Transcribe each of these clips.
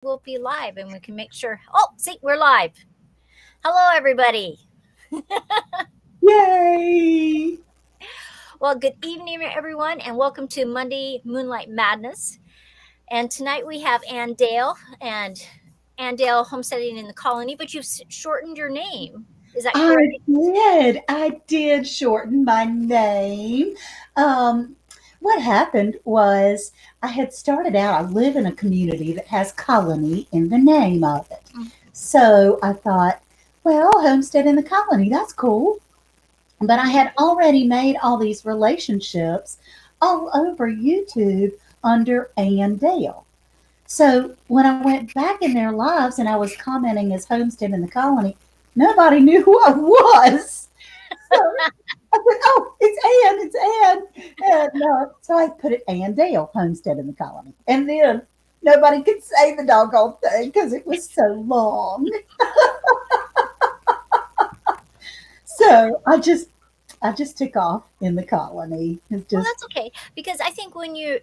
we'll be live and we can make sure. Oh, see, we're live. Hello, everybody. Yay! Well, good evening, everyone, and welcome to Monday Moonlight Madness. And tonight we have Anne Dale and Anne Dale Homesteading in the Colony, but you've shortened your name. Is that I correct? did. I did shorten my name. Um, what happened was I had started out, I live in a community that has colony in the name of it. So I thought, well, homestead in the colony, that's cool. But I had already made all these relationships all over YouTube under Ann Dale. So when I went back in their lives and I was commenting as homestead in the colony, nobody knew who I was. So I said, "Oh, it's Ann, so I put it Ann Dale Homestead in the Colony, and then nobody could say the doggone thing because it was so long. So I just took off in the colony. It Well, just that's okay because I think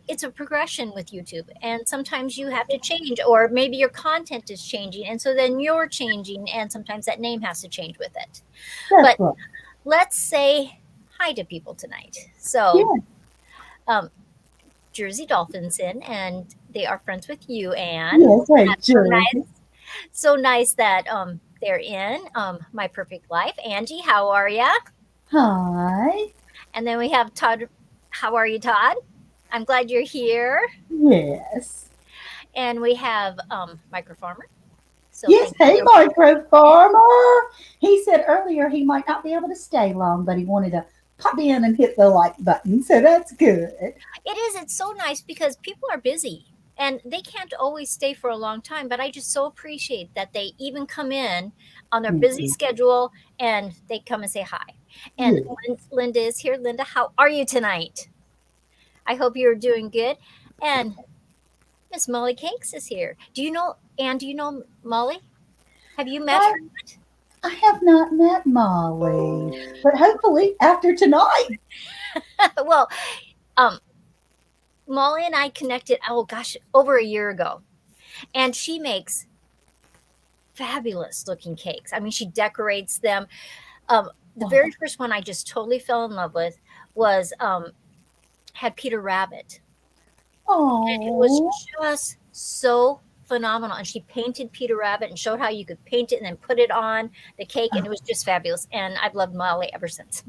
it's a progression with YouTube, and sometimes you have to change, or maybe your content is changing, and so then you're changing, and sometimes that name has to change with it. that's But what. let's say hi to people tonight. So, Yeah, um, Jersey Dolphins in, and they are friends with you, Anne. yes, hey, That's so Jersey. nice. So nice that they're in My Perfect Life. Angie, how are ya? Hi. And then we have Todd. How are you, Todd? I'm glad you're here. Yes. And we have Micro Farmer. So Yes, thank hey, you. micro farmer. He said earlier he might not be able to stay long, but he wanted to pop in and hit the like button, so that's good. It is. It's so nice because people are busy and they can't always stay for a long time. But I just so appreciate that they even come in on their busy Mhm. schedule and they come and say hi. And Yeah. Linda is here. Linda, how are you tonight? I hope you're doing good. And Miss Molly Cakes is here. Do you know, Anne, do you know Molly? Have you met I, her? I have not met Molly, but hopefully after tonight. Well, um, Molly and I connected, oh gosh, over a year ago. And she makes fabulous looking cakes. I mean, she decorates them. The very Oh, first one I just totally fell in love with was had Peter Rabbit. And it was oh, just so phenomenal. And she painted Peter Rabbit and showed how you could paint it and then put it on the cake. And it was just fabulous. And I've loved Molly ever since.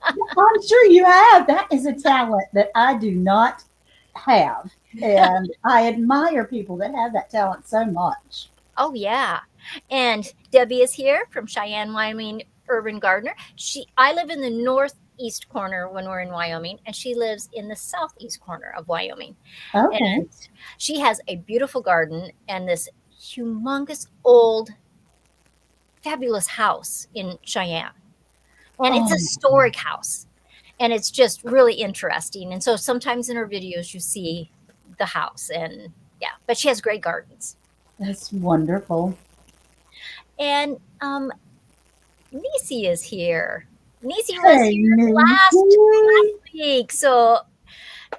I'm sure you have. That is a talent that I do not have. And I admire people that have that talent so much. Oh, yeah. And Debbie is here from Cheyenne, Wyoming, Urban Gardener. I live in the northeast corner when we're in Wyoming, and she lives in the southeast corner of Wyoming. Okay. And she has a beautiful garden and this humongous old fabulous house in Cheyenne. And it's a Oh, historic house. And it's just really interesting. And so sometimes in her videos you see the house and yeah, but she has great gardens. that's wonderful. And Nisi is here. Nisi was Hey, here Nisi. last week. So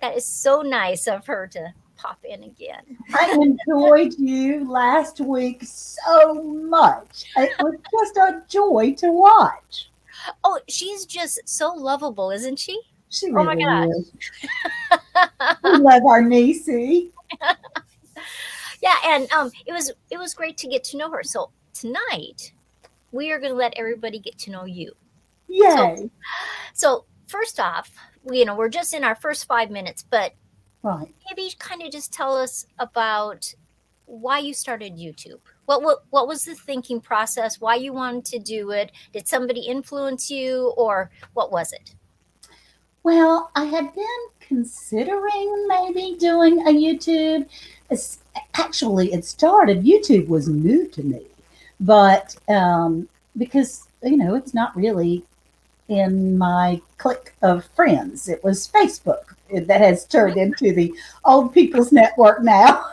that is so nice of her to pop in again. I enjoyed you last week so much. It was just a joy to watch. Oh, she's just so lovable, isn't she? She Oh my really is. We gosh. love our Nisi. Yeah, and it was great to get to know her. So tonight we are going to let everybody get to know you. So Yay. so first off, we're just in our first 5 minutes, but Right. maybe kind of just tell us about why you started YouTube. What was the thinking process? Why you wanted to do it? Did somebody influence you, or what was it? Well, I had been considering maybe doing a YouTube. Actually, YouTube was new to me, but because, it's not really in my clique of friends. It was Facebook that has turned into the old people's network now.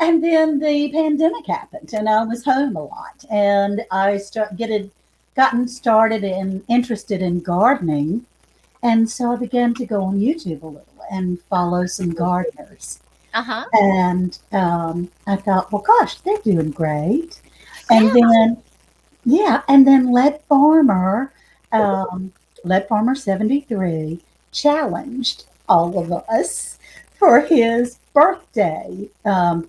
And then the pandemic happened, and I was home a lot, and gotten started and interested in gardening, and so I began to go on YouTube a little and follow some gardeners. Uh-huh. And I thought, well, gosh, they're doing great. And Yeah. then, yeah, and then Lead Farmer 73 challenged all of us for his birthday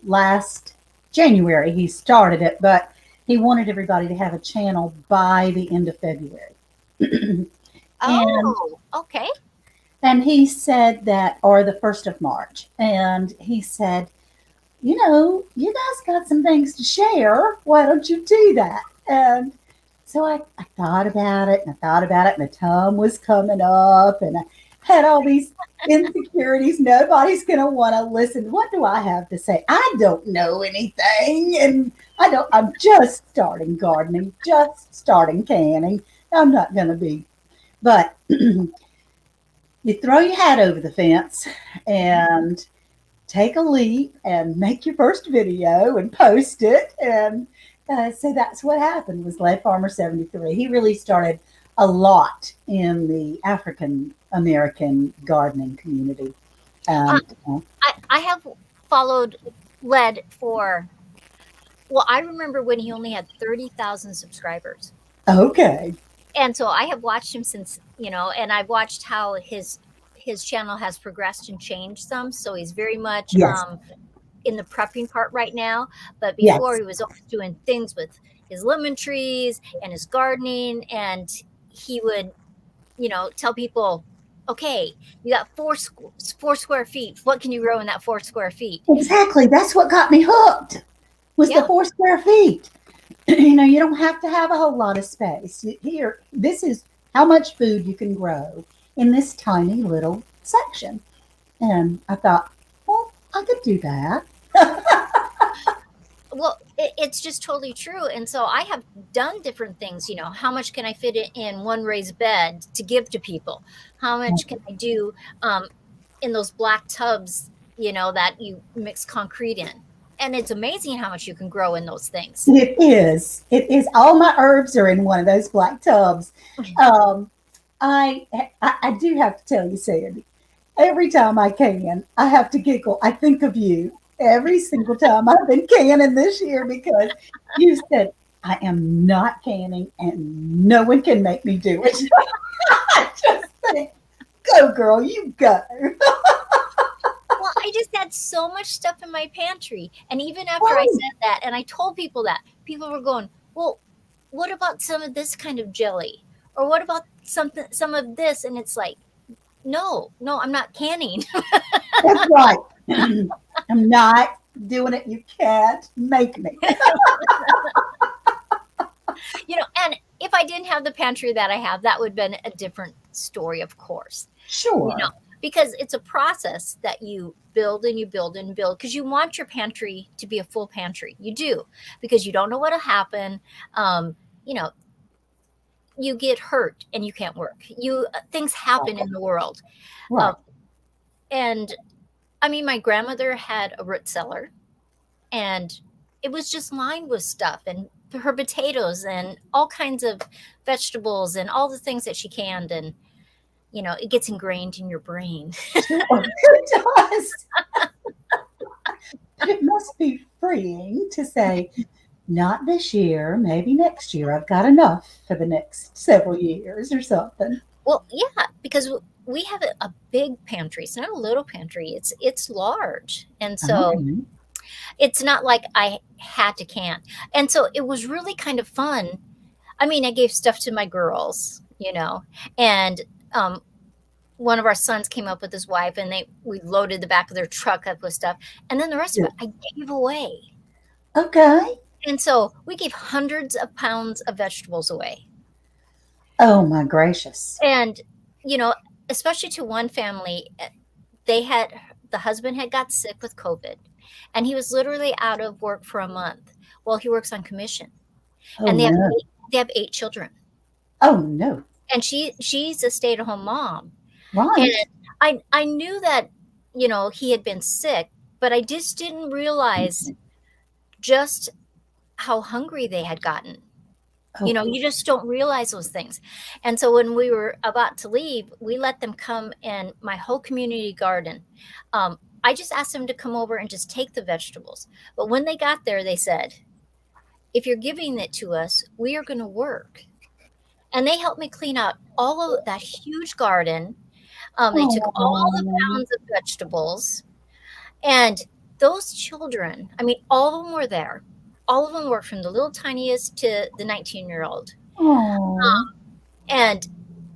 last January. He started it, but he wanted everybody to have a channel by the end of February. and Oh, okay. and he said that, or the 1st of March, and he said, you guys got some things to share. Why don't you do that? And so I thought about it and I thought about it, and the time was coming up, and I had all these insecurities. Nobody's going to want to listen. What do I have to say? I don't know anything. And I'm just starting gardening, just starting canning. I'm not going to be, but you throw your hat over the fence and take a leap and make your first video and post it. And so that's what happened was Lead Farmer 73. He really started a lot in the African American gardening community. Uh, And I have followed Led for, well, I remember when he only had 30,000 subscribers. okay, And so I have watched him since, and I've watched how his channel has progressed and changed some. So he's very much yes, in the prepping part right now. But before, yes, he was always doing things with his lemon trees and his gardening, and he would, tell people, okay, you got four square feet. What can you grow in that 4 square feet? exactly. That's what got me hooked was the Yeah. 4 square feet. You don't have to have a whole lot of space. Here, this is how much food you can grow in this tiny little section. And I thought, well, I could do that. Well, it's just totally true. And so I have done different things. How much can I fit it in one raised bed to give to people? How much can I do in those black tubs, that you mix concrete in? And it's amazing how much you can grow in those things. It is. It is. All my herbs are in one of those black tubs. Um, I do have to tell you, Sandy, every time I can, I have to giggle. I think of you every single time I've been canning this year because you said, I am not canning and no one can make me do it. I just think, go, girl, you go. Well, I just had so much stuff in my pantry. And even after I Right. said that, and I told people that, people were going, well, what about some of this kind of jelly? Or what about some of this? And it's like, no, I'm not canning. That's right. I'm not doing it. You can't make me. And if I didn't have the pantry that I have, that would have been a different story, of course, you know, Sure. because it's a process that you build and you build and build because you want your pantry to be a full pantry. You do, because you don't know what'll happen. Um, you know, you get hurt and you can't work. Things happen in the world. Right. Um, and I mean, my grandmother had a root cellar and it was just lined with stuff and her potatoes and all kinds of vegetables and all the things that she canned, and it gets ingrained in your brain. Sure. It does. But it must be freeing to say, not this year, maybe next year. I've got enough for the next several years or something. Well, yeah, because we have a big pantry. It's not a little pantry. It's large, and so Okay. it's not like I had to can. And so it was really kind of fun. I mean, I gave stuff to my girls, and um, one of our sons came up with his wife, and we loaded the back of their truck up with stuff, and then the rest of Yeah. it I gave away. Okay. And so we gave hundreds of pounds of vegetables away. Oh my gracious. And, you know, especially to one family, they had the husband had got sick with COVID and he was literally out of work for a month. Well, he works on commission Oh and no. they have 8 children. Oh no. And she's a stay-at-home mom. And Right. I knew that, he had been sick, but I just didn't realize just how hungry they had gotten. Oh, You just don't realize those things. And so when we were about to leave, we let them come in my whole community garden. I just asked them to come over and just take the vegetables. But when they got there, they said, if you're giving it to us, we are going to work. And they helped me clean out all of that huge garden. They took all the Oh, pounds of vegetables. And those children, I mean, all of them were there. All of them were from the little tiniest to the 19-year-old. oh, And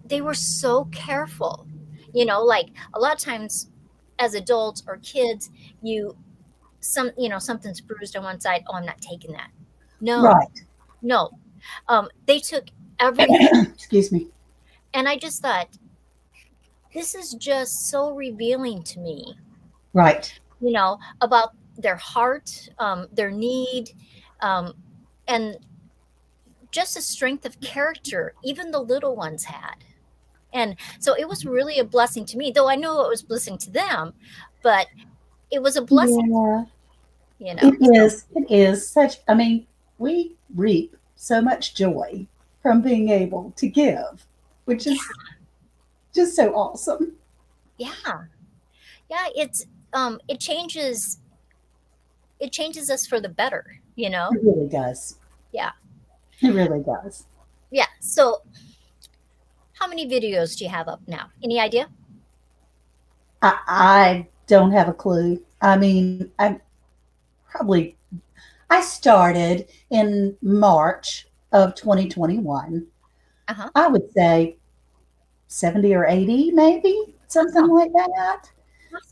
they were so careful. Like a lot of times as adults or kids, something's bruised on one side. Oh, I'm not taking that. No, right. no. They took everything. Excuse me. And I just thought, this is just so revealing to me, Right. about their heart, their need, um, and just a strength of character even the little ones had. And so it was really a blessing to me, though I know it was a blessing to them, but it was a blessing, Yeah, you know. it is. It is such, I mean, we reap so much joy from being able to give, which Yeah, is just so awesome. yeah, yeah. It changes us for the better. It really does. Yeah, It really does. yeah. So how many videos do you have up now? Any idea? I don't have a clue. I mean, probably, I started in March of 2021. Uh-huh. I would say 70 or 80, maybe something Awesome. like that.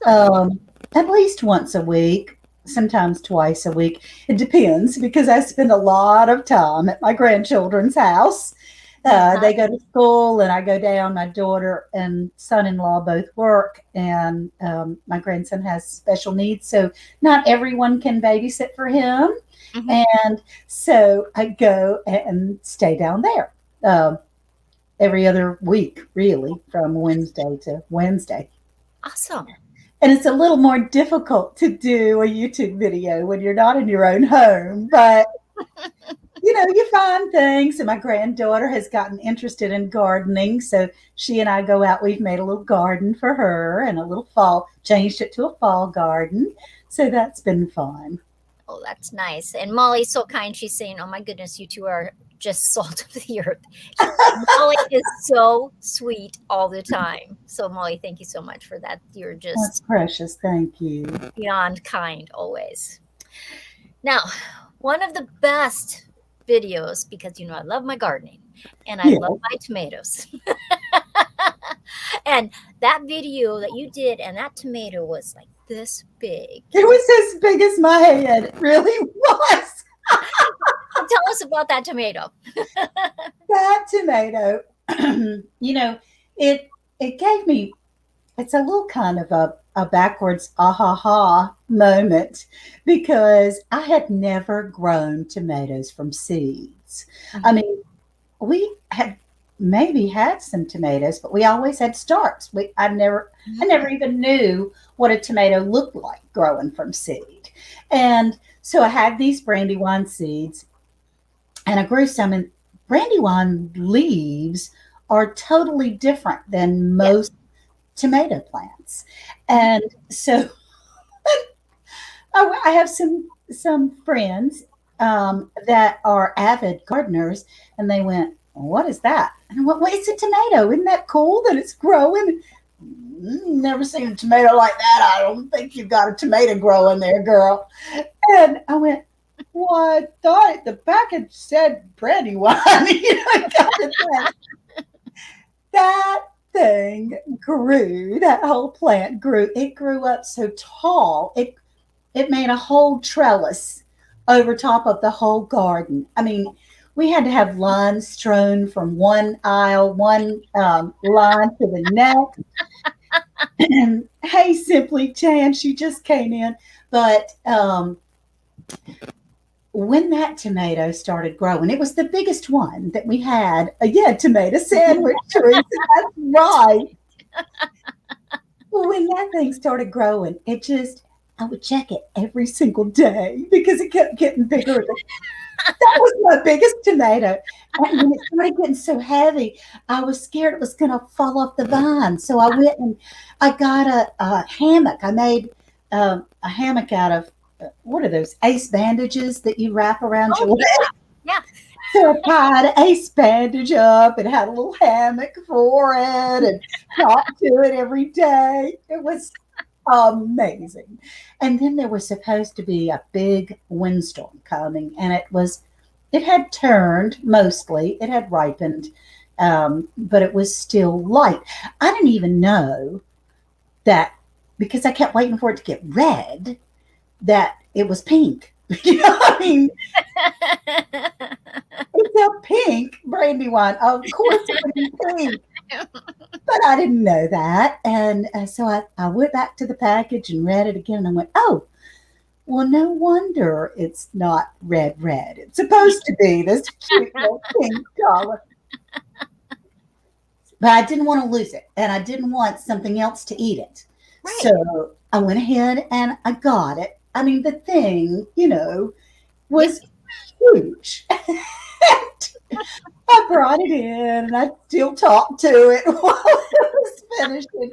Awesome. Um, at least once a week, sometimes twice a week. It depends because I spend a lot of time at my grandchildren's house. Uh-huh. They go to school and I go down. My daughter and son-in-law both work, and my grandson has special needs, so not everyone can babysit for him. Hmm. And so I go and stay down there every other week, really, from Wednesday to Wednesday. Awesome. And it's a little more difficult to do a YouTube video when you're not in your own home, but you find things. And my granddaughter has gotten interested in gardening, so she and I go out. We've made a little garden for her and a little changed it to a fall garden. So that's been fun. Oh, that's nice. And Molly's so kind. She's saying, "Oh my goodness, you two are just salt of the earth." Molly is so sweet all the time. So Molly, thank you so much for that. You're That's just precious. Thank you. beyond kind always. Now, one of the best videos, because I love my gardening and I love Yeah, my tomatoes. And that video that you did, and that tomato was like this big. it was as big as my head. It really was. So tell us about that tomato. That tomato, you know, it gave me, it's a little kind of a backwards ah ha moment because I had never grown tomatoes from seeds. I Mhm. mean, we had maybe had some tomatoes, but we always had starts. I never Mm. even knew what a tomato looked like growing from seed. And so I had these brandywine seeds and I grew some, and brandywine leaves are totally different than Yes. most tomato plants. Mhm. And so I have some friends that are avid gardeners, and they went, "What is that?" And I went, "Well, it's a tomato. Isn't that cool that it's growing?" Never seen a tomato like that. I don't think you've got a tomato growing there, girl. And I went, "Well, I thought the package said Brandywine." Got to think, that thing grew. That whole plant grew. It grew up so tall. It made a whole trellis over top of the whole garden. I mean, we had to have lines strewn from one aisle, one line to the next. And hey, Simply Chan, she just came in. But when that tomato started growing, it was the biggest one that we had. Yeah, tomato sandwich, Teresa. That's right. Well, when that thing started growing, I would check it every single day because it kept getting bigger. That was my biggest tomato. And when it started getting so heavy, I was scared it was going to fall off the vine. So I went and I got a hammock. I made a hammock out of what are those ace bandages that you wrap around Oh your leg? yeah, So I tied an ace bandage up and had a little hammock for it and talked to it every day. It was amazing. And then there was supposed to be a big windstorm coming, and it had turned mostly, it had ripened, but it was still light. I didn't even know that because I kept waiting for it to get red, that it was pink. You know, I mean, yeah. it's a pink brandy wine. Of course, it would be pink. But I didn't know that. And so I went back to the package and read it again. And I went, oh, well, no wonder it's not red, red. It's supposed to be this cute little pink color. But I didn't want to lose it. And I didn't want something else to eat it. Right. So I went ahead and I got it. I mean, the thing, was huge. I brought it in and I still talked to it while it was finishing,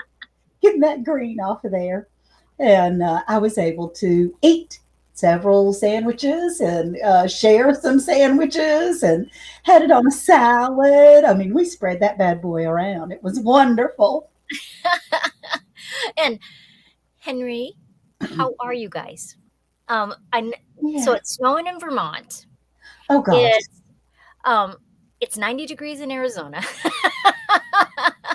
getting that green off of there. And I was able to eat several sandwiches and share some sandwiches and had it on a salad. I mean, we spread that bad boy around. It was wonderful. And Henry, how are you guys? So Yeah. it's snowing in Vermont. Oh, gosh. It's it's 90 degrees in Arizona.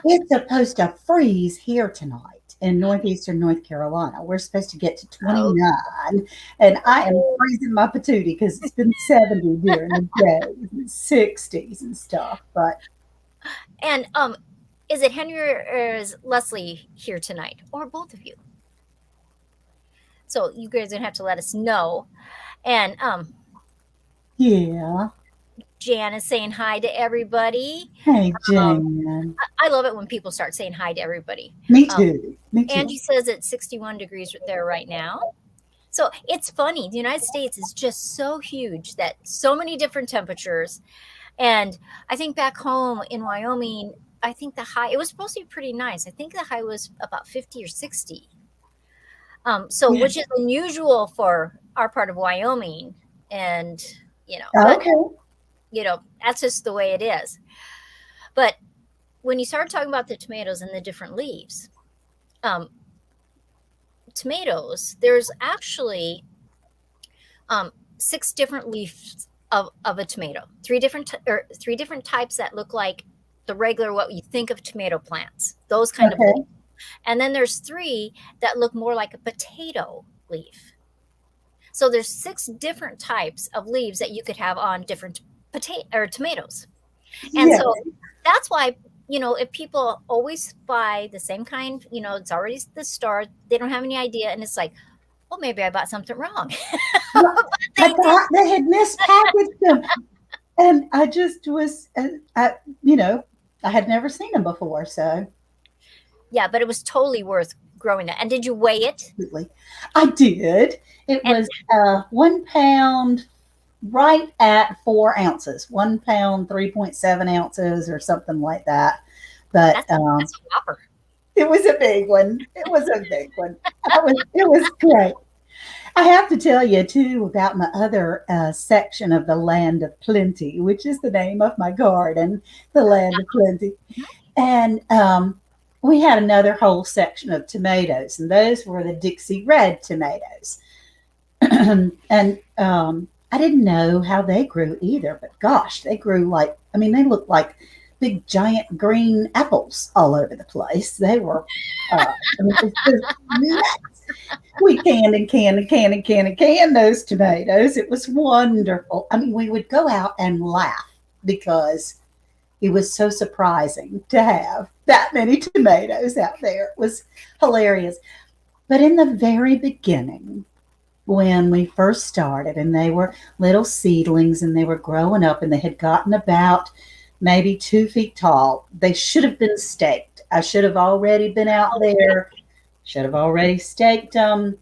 It's supposed to freeze here tonight in northeastern North Carolina. We're supposed to get to Oh, 29, and I am freezing my patootie because it's been 70 during the day, and 60s and stuff. But and is it Henry or is Leslie here tonight, or both of you? So you guys are gonna have to let us know. And yeah, Jan is saying hi to everybody. hey Um, Jan, I love it when people start saying hi to everybody. me too, me too. Angie says it's 61 degrees there right now. So it's funny. The United States is just so huge that so many different temperatures. And I think back home in Wyoming, I think the high, it was supposed to be pretty nice. I think the high was about 50 or 60. So Yeah. which is unusual for our part of Wyoming. And, but, Okay. that's just the way it is. But when you start talking about the tomatoes and the different leaves, tomatoes, there's actually 6 different leaves of a tomato, three different types that look like the regular what you think of tomato plants, those kind of Okay. leaves. And then there's 3 that look more like a potato leaf. So there's 6 different types of leaves that you could have on different tomatoes. And Yeah. so that's why, if people always buy the same kind, it's already the star, they don't have any idea. And it's like, well, maybe I bought something wrong. Well, But I they did. thought they had mispackaged them, and I just was, I had never seen them before, so. Yeah, but it was totally worth growing that. And did you weigh it? Absolutely. I did. It And was 1 pound, right at 4 ounces, 1 pound, 3.7 ounces, or something like that. But that's a whopper. it was a big one. It was a big one. It was great. I have to tell you, too, about my other section of the Land of Plenty, which is the name of my garden, the Land of Plenty. And we had another whole section of tomatoes, and those were the Dixie Red tomatoes. And I didn't know how they grew either, but gosh, they grew like, I mean, they looked like big giant green apples all over the place. They were, I mean, it was nuts. We canned and canned and canned and canned and canned those tomatoes. It was wonderful. I mean, we would go out and laugh because it was so surprising to have that many tomatoes out there. It was hilarious. But in the very beginning, when we first started, and they were little seedlings and they were growing up and they had gotten about maybe 2 feet tall, they should have been staked. I should have already been out there, should have already staked them,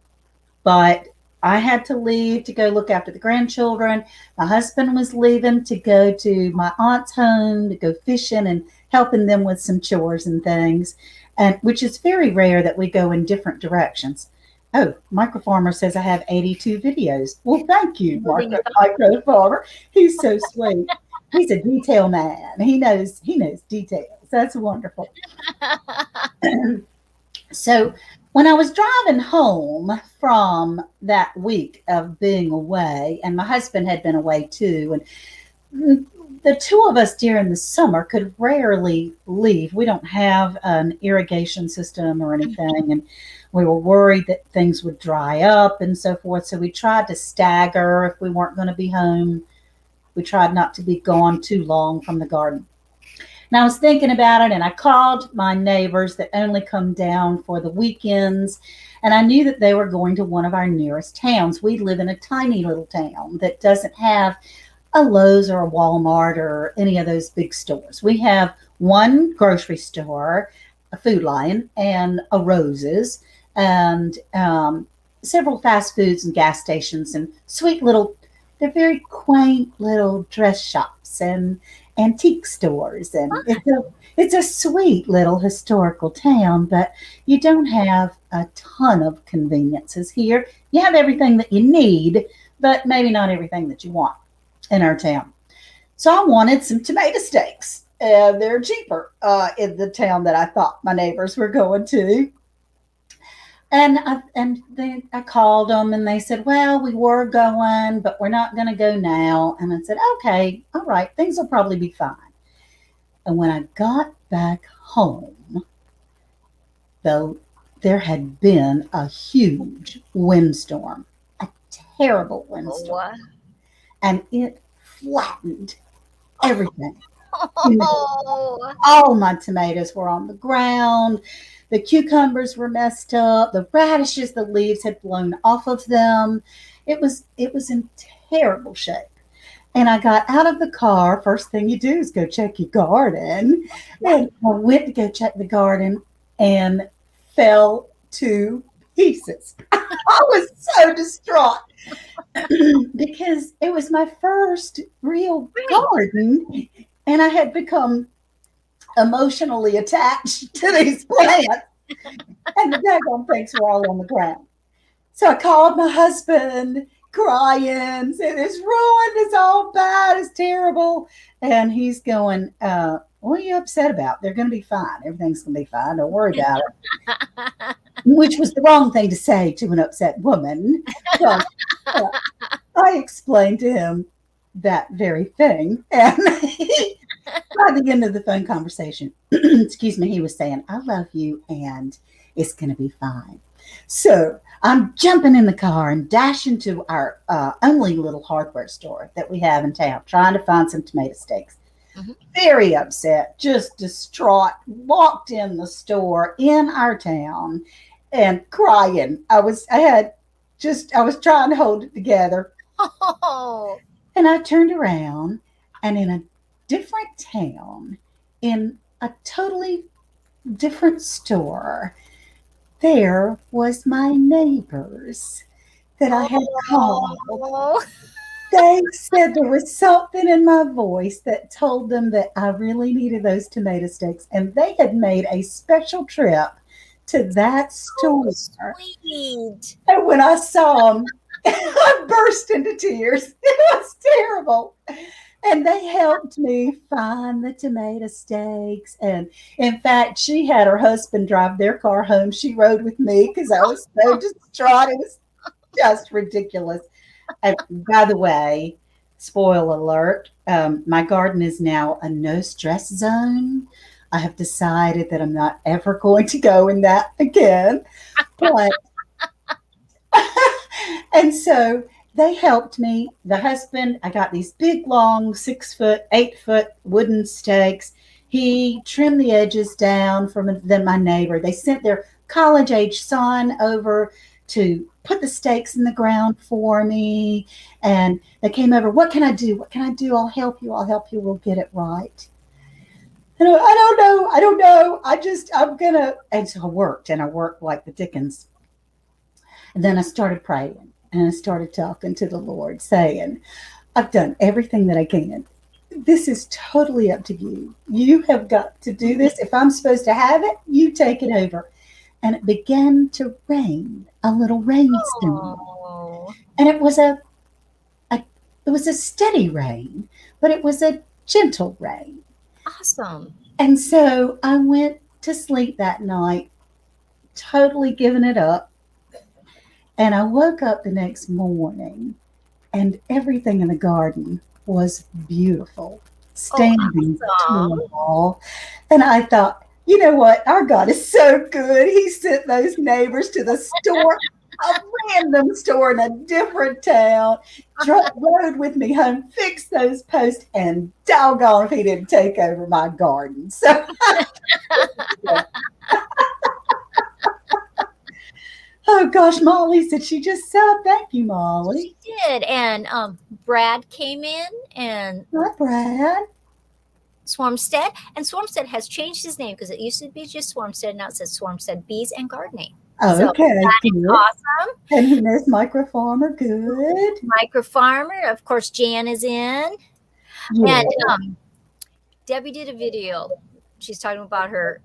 but I had to leave to go look after the grandchildren. My husband was leaving to go to my aunt's home to go fishing and helping them with some chores and things, and which is very rare that we go in different directions. Oh, Micro Farmer says I have 82 videos. Well, thank you, Well, then you Micro Farmer. He's so sweet. He's a detail man. He knows details. That's wonderful. So when I was driving home from that week of being away, and my husband had been away too, and the two of us during the summer could rarely leave. We don't have an irrigation system or anything, and we were worried that things would dry up and so forth. So we tried to stagger if we weren't going to be home. We tried not to be gone too long from the garden. And I was thinking about it, and I called my neighbors that only come down for the weekends. And I knew that they were going to one of our nearest towns. We live in a tiny little town that doesn't have a Lowe's or a Walmart or any of those big stores. We have one grocery store, a Food Lion, and a Rose's, and several fast foods and gas stations and sweet little, they're very quaint little dress shops and antique stores. And it's a sweet little historical town, but you don't have a ton of conveniences here. You have everything that you need, but maybe not everything that you want in our town. So I wanted some tomato steaks. They're cheaper in the town that I thought my neighbors were going to. And I called them and they said, well, we were going, but we're not going to go now. And I said, okay, all right, things will probably be fine. And when I got back home, though, there had been a huge windstorm, a terrible windstorm, what? and it flattened everything. Oh, All my tomatoes were on the ground. The cucumbers were messed up. The radishes, the leaves had blown off of them. It was in terrible shape. And I got out of the car. First thing you do is go check your garden. And I went to go check the garden and fell to pieces. I was so distraught because it was my first real garden, and I had become emotionally attached to these plants, and the daggone things were all on the ground. So I called my husband, crying, saying, it's ruined, it's all bad, it's terrible. And he's going, what are you upset about? They're going to be fine. Everything's going to be fine. Don't worry about it. Which was the wrong thing to say to an upset woman. But I explained to him that very thing. And by the end of the phone conversation, excuse me, he was saying, I love you and it's going to be fine. So I'm jumping in the car and dashing to our only little hardware store that we have in town, trying to find some tomato steaks. Mm-hmm. Very upset, just distraught, walked in the store in our town and crying. I was trying to hold it together. oh. And I turned around, and in a different town, in a totally different store, there was my neighbors that I had called. They said there was something in my voice that told them that I really needed those tomato steaks, and they had made a special trip to that store. Sweet. And when I saw them, I burst into tears. It was terrible. And they helped me find the tomato steaks. And in fact, she had her husband drive their car home. She rode with me because I was so distraught. It was just ridiculous. And by the way, spoiler alert, my garden is now a no stress zone. I have decided that I'm not ever going to go in that again. But and so they helped me. The husband, I got these big, long 6 foot, 8 foot wooden stakes. He trimmed the edges down from then my neighbor. They sent their college age son over to put the stakes in the ground for me. And they came over. What can I do? What can I do? I'll help you. I'll help you. We'll get it right. And I don't know. I'm going to. And so I worked like the Dickens. And then I started praying and I started talking to the Lord saying, I've done everything that I can. This is totally up to you. You have got to do this. If I'm supposed to have it, you take it over. and it began to rain, a little rainstorm. Oh, And a it was a steady rain, but it was a gentle rain. awesome. And so I went to sleep that night, totally giving it up. And I woke up the next morning, and everything in the garden was beautiful, Oh, standing awesome. tall. And I thought, you know what? Our God is so good. He sent those neighbors to the store, a random store in a different town, rode with me home, fixed those posts, and doggone if he didn't take over my garden. So, oh gosh, Molly said she just sobbed. Thank you, She Molly. did. And Brad came in and Hi, Brad. Swarmstead. And Swarmstead has changed his name because it used to be just Swarmstead. Now it says Swarmstead Bees and Gardening. So Okay, that is good. awesome. And he knows micro farmer. Good. Micro Farmer. Of course, Jan is in. Yeah. And Debbie did a video. She's talking about her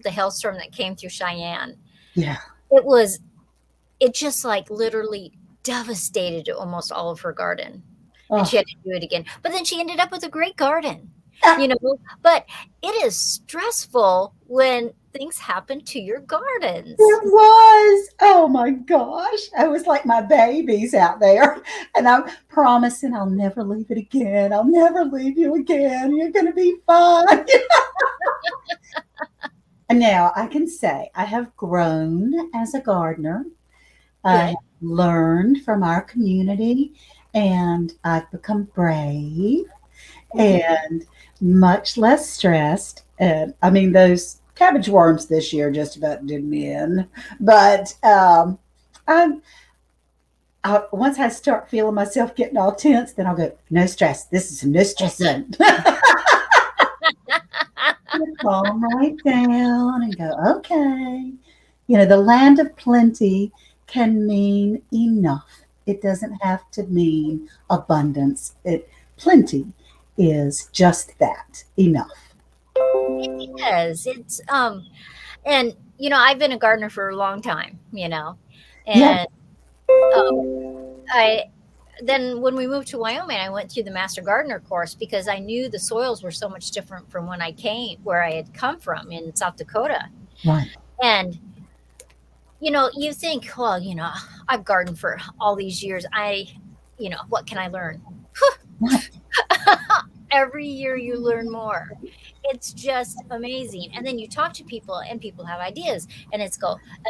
the hailstorm that came through Cheyenne. Yeah. It was it just like literally devastated almost all of her garden. And she Oh, had to do it again. But then she ended up with a great garden, ah, you know. But it is stressful when things happen to your gardens. it was. Oh my gosh. I was like my babies out there. And I'm promising I'll never leave it again. I'll never leave you again. You're going to be fine. And now I can say I have grown as a gardener. I have Good. learned from our community, and I've become brave Mhm. and much less stressed. And I mean, those cabbage worms this year just about did me in. But I'm, once I start feeling myself getting all tense, then I'll go, no stress. This is a no stress zone. Calm right down and go, okay. You know, the land of plenty can mean enough. It doesn't have to mean abundance. Plenty is just that, enough. Yes, it's and I've been a gardener for a long time, Yeah, and um, I then when we moved to Wyoming, I went through the Master Gardener course because I knew the soils were so much different from when I came where I had come from in South Dakota. right, And you think, well, I've gardened for all these years. What can I learn? right. Every year you learn more. It's just amazing. And then you talk to people and people have ideas and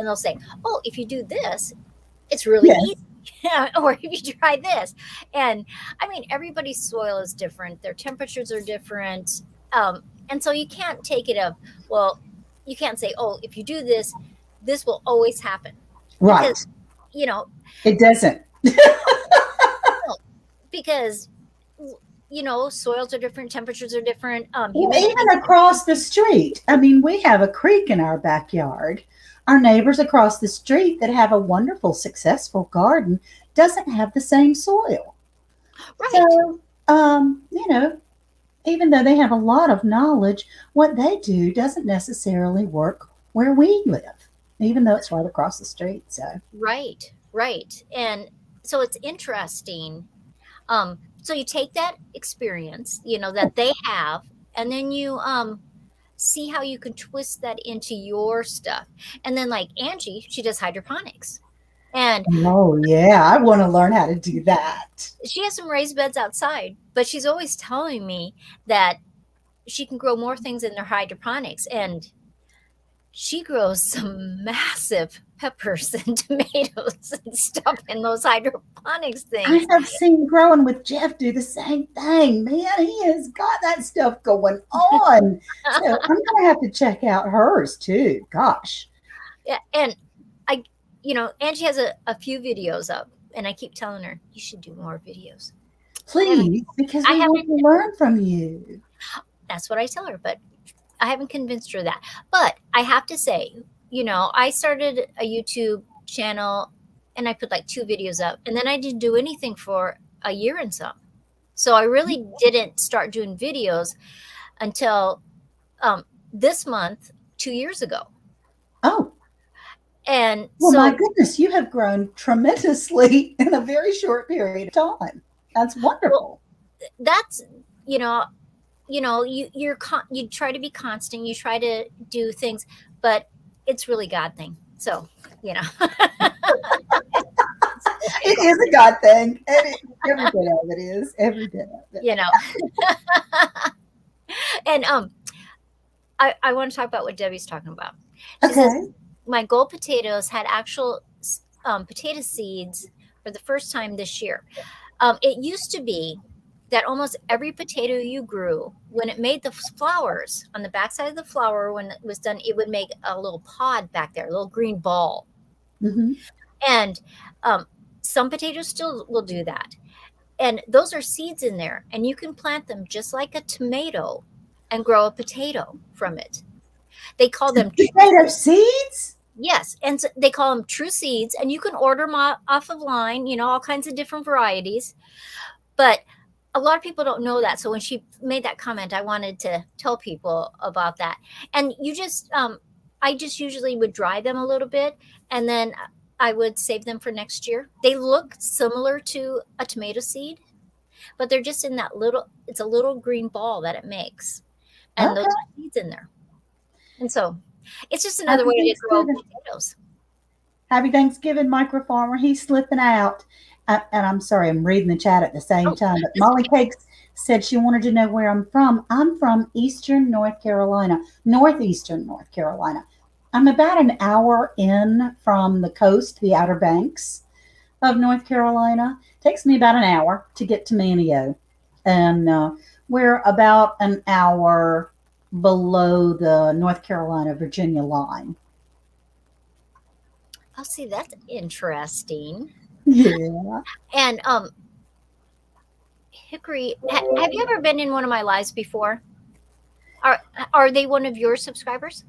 they'll say, "Oh, if you do this, it's really Yes, easy." Or if you try this. And I mean, everybody's soil is different. Their temperatures are different. And so you can't take it well, you can't say, "Oh, if you do this, this will always happen." Because, right. you know, It doesn't. no, because soils are different, temperatures are different, Well, humidity. even across the street. I mean, we have a creek in our backyard. Our neighbors across the street that have a wonderful, successful garden doesn't have the same soil. Right. So, you know, even though they have a lot of knowledge, what they do doesn't necessarily work where we live, even though it's right across the street. So, Right. Right. And so it's interesting. So you take that experience, that they have, and then you see how you can twist that into your stuff. And then like Angie, she does hydroponics. And oh, yeah, I want to learn how to do that. she has some raised beds outside, but she's always telling me that she can grow more things in their hydroponics. And she grows some massive peppers and tomatoes and stuff in those hydroponics I things. have seen Growing with Jeff do the same thing. Man, he has got that stuff going on. So I'm going to have to check out hers too. Gosh, Yeah, and I, Angie has a few videos up, and I keep telling her you should do more videos. I haven't, please, because I we want haven't. to learn from you. That's what I tell her, but I haven't convinced her that. But I have to say, I started a YouTube channel, and I put like 2 videos up, and then I didn't do anything for a year and some. So I really didn't start doing videos until this month, 2 years ago. Oh, And Well, my so, goodness, you have grown tremendously in a very short period of time. That's well, wonderful. that's, you know, you try to be constant, you try to do things, but it's really God thing. So, you know, It is a God thing. Every bit of it is. Every bit of it. you know, and I want to talk about what Debbie's talking about. She says Okay. my gold potatoes had actual potato seeds for the first time this year. It used to be that almost every potato you grew, when it made the flowers on the backside of the flower, when it was done, it would make a little pod back there, a little green ball. Hmm. And um, some potatoes still will do that. And those are seeds in there, and you can plant them just like a tomato and grow a potato from it. They call them true, Potato seeds? yes, and so they call them true seeds, and you can order them off of line, all kinds of different varieties. But a lot of people don't know that. So when she made that comment, I wanted to tell people about that. And I just usually would dry them a little bit, and then I would save them for next year. They look similar to a tomato seed, but they're just in that it's a little green ball that it makes. And those Okay. are seeds in there. And so it's just another Happy way to grow Thanksgiving. potatoes. Happy Thanksgiving, micro farmer. He's slipping out. And I'm sorry, I'm reading the chat at the same Oh, time. But that's Molly okay. Cakes said she wanted to know where I'm from. I'm from Eastern North Carolina, Northeastern North Carolina. I'm about an hour in from the coast, the Outer Banks of North Carolina. Takes me about an hour to get to Manio. And we're about an hour below the North Carolina Virginia line. Oh, see, that's interesting. Yeah. And Hickory, have you ever been in one of my lives before? Are are they one of your subscribers?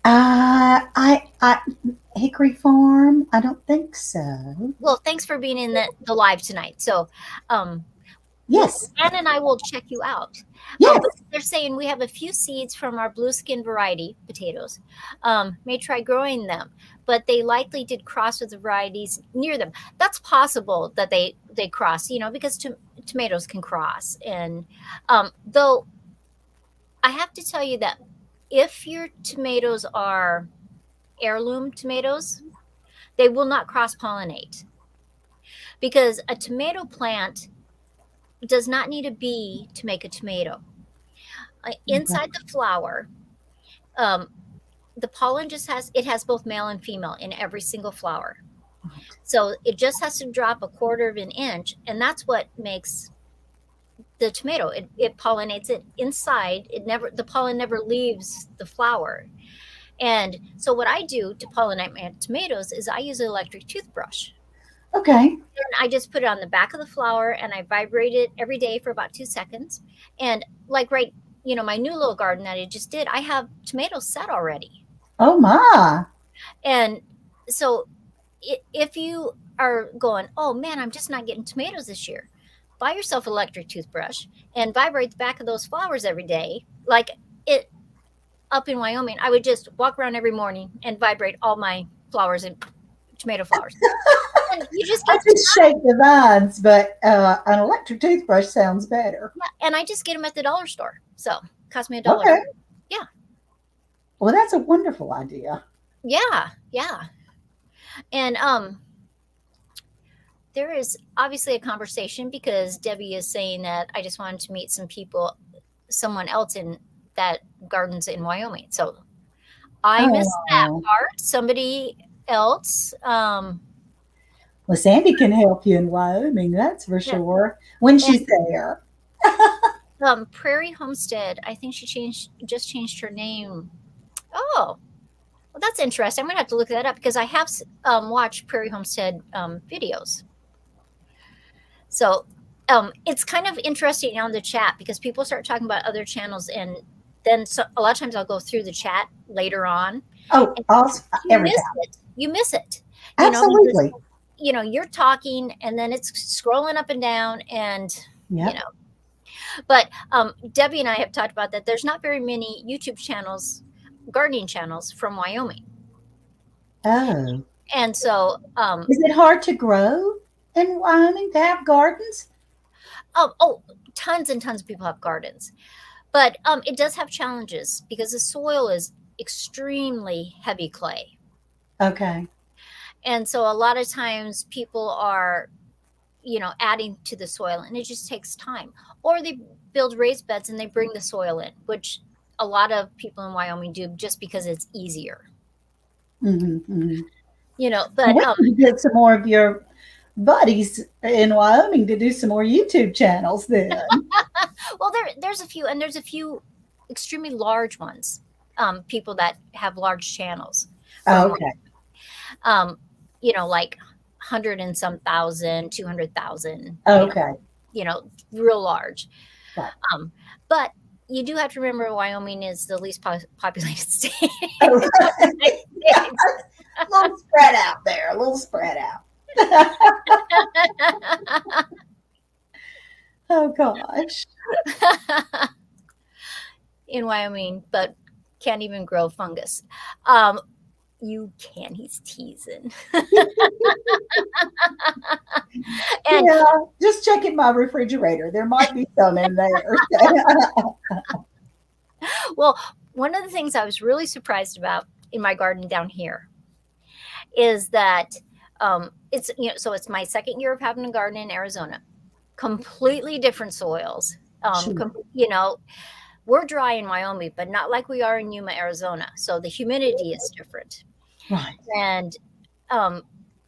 I Hickory Farm. I don't think so. Well, thanks for being in the live tonight. So, um, Yes, Anne and I will check you out. But yes. they're saying we have a few seeds from our blue skin variety potatoes. May try growing them, but they likely did cross with the varieties near them. That's possible that they cross, because tomatoes can cross. And though I have to tell you that if your tomatoes are heirloom tomatoes, they will not cross pollinate because a tomato plant does not need a bee to make a tomato. Okay. Inside the flower, um, the pollen has both male and female in every single flower. So it just has to drop a quarter of an inch, and that's what makes the tomato. It pollinates it inside. The pollen never leaves the flower. And so what I do to pollinate my tomatoes is I use an electric toothbrush. Okay. And I just put it on the back of the flower and I vibrate it every day for about 2 seconds. And like my new little garden that I just did, I have tomatoes set already. Oh my. And so if you are going, oh man, I'm just not getting tomatoes this year, buy yourself an electric toothbrush and vibrate the back of those flowers every day. Like it up in Wyoming, I would just walk around every morning and vibrate all my flowers and tomato flowers. And you just I get, just shake the vines, but an electric toothbrush sounds better. yeah, and I just get them at the dollar store. So it cost me $1. Okay. Yeah. Well, that's a wonderful idea. Yeah. Yeah. And there is obviously a conversation because Debbie is saying that I just wanted to meet someone else in that gardens in Wyoming. So I missed that Oh. part. Somebody else. Well, Sandy can help you in Wyoming, that's for Yeah. sure, when And she's there. Prairie Homestead. I think she just changed her name. Oh, well, that's interesting. I'm gonna have to look that up because I have watched Prairie Homestead videos. So it's kind of interesting on the chat because people start talking about other channels, and then a lot of times I'll go through the chat later on, Oh, and awesome. you Every miss time. it. You miss it, because Absolutely. you're talking, and then it's scrolling up and down, and you Yep. know. But Debbie and I have talked about that. There's not very many YouTube channels, gardening channels from Wyoming. Oh. And so, Is it hard to grow in Wyoming to have gardens? oh, tons and tons of people have gardens, but it does have challenges because the soil is extremely heavy clay. Okay. And so a lot of times people are, adding to the soil and it just takes time. Or they build raised beds and they bring the soil in, which a lot of people in Wyoming do just because it's easier. Hmm, hmm. But We need to get some more of your buddies in Wyoming to do some more YouTube channels then. well, there's a few, and there's a few extremely large ones. People that have large channels from, Okay. um, like 100 and some thousand, 200,000, Okay. real large. Right. But you do have to remember Wyoming is the least populated state. Okay. A little spread out there, a little spread out. Oh gosh. In Wyoming, but can't even grow fungus. You can. He's teasing. And yeah, just checking my refrigerator. There might be some in there. well, one of the things I was really surprised about in my garden down here is that so it's my second year of having a garden in Arizona. Completely different soils. Sure. We're dry in Wyoming, but not like we are in Yuma, Arizona. So the humidity is different. Right. And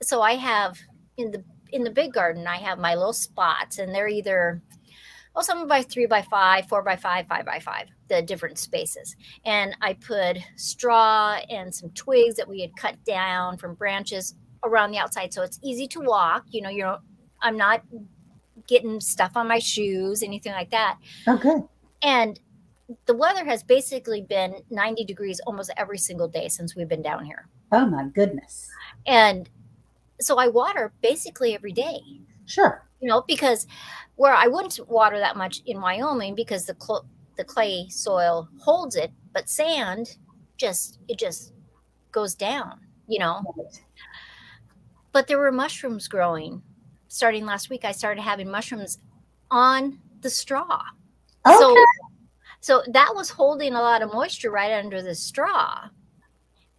so I have in the big garden, I have my little spots, and they're either some by 3x5, 4x5, 5x5, the different spaces. And I put straw and some twigs that we had cut down from branches around the outside, so it's easy to walk. I'm not getting stuff on my shoes, anything like that. Okay. And the weather has basically been 90 degrees almost every single day since we've been down here. Oh my goodness. And so I water basically every day. Sure. Because where I wouldn't water that much in Wyoming because the clay soil holds it, but sand just goes down. Right. But there were mushrooms growing. Starting last week, I started having mushrooms on the straw. Okay. So that was holding a lot of moisture right under the straw.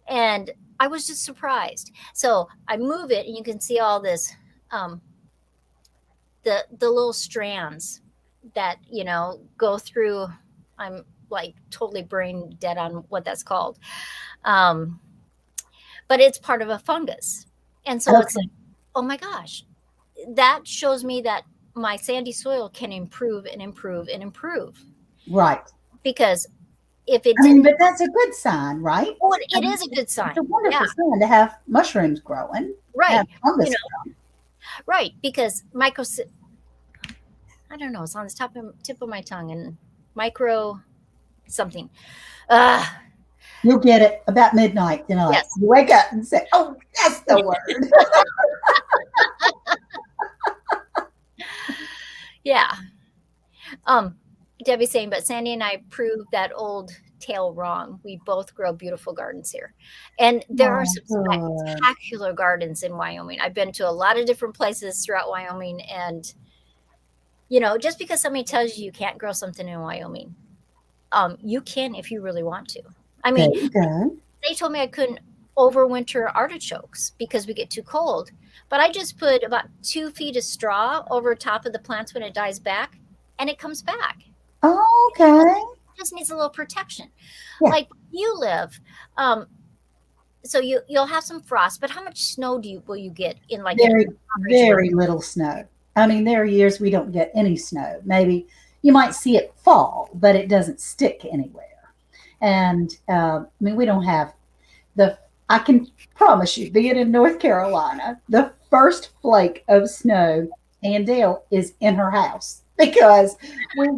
And I was just surprised. So I move it and you can see all this, the little strands that, go through. I'm like totally brain dead on what that's called. But it's part of a fungus. And so it's like, oh my gosh, that shows me that my sandy soil can improve and improve and improve. Right. Because if it didn't, but that's a good sign, right? well, it is a good sign. It's a wonderful sign to have mushrooms growing. Right. Fungus right. Because I don't know, it's on the tip of my tongue, and micro something. You'll get it about midnight tonight. Yes. You wake up and say, oh, that's the word. Yeah. Debbie's saying, but Sandy and I proved that old tale wrong. We both grow beautiful gardens here. And there are some spectacular gardens in Wyoming. I've been to a lot of different places throughout Wyoming. And, just because somebody tells you can't grow something in Wyoming, you can if you really want to. I mean, they told me I couldn't overwinter artichokes because we get too cold. But I just put about 2 feet of straw over top of the plants when it dies back, and it comes back. Oh, okay. It just needs a little protection. Yeah. Like you live, so you'll have some frost, but how much snow will you get in like very little snow? I mean, there are years we don't get any snow. Maybe you might see it fall, but it doesn't stick anywhere. And we don't have I can promise you, being in North Carolina, the first flake of snow, Anne Dale is in her house because we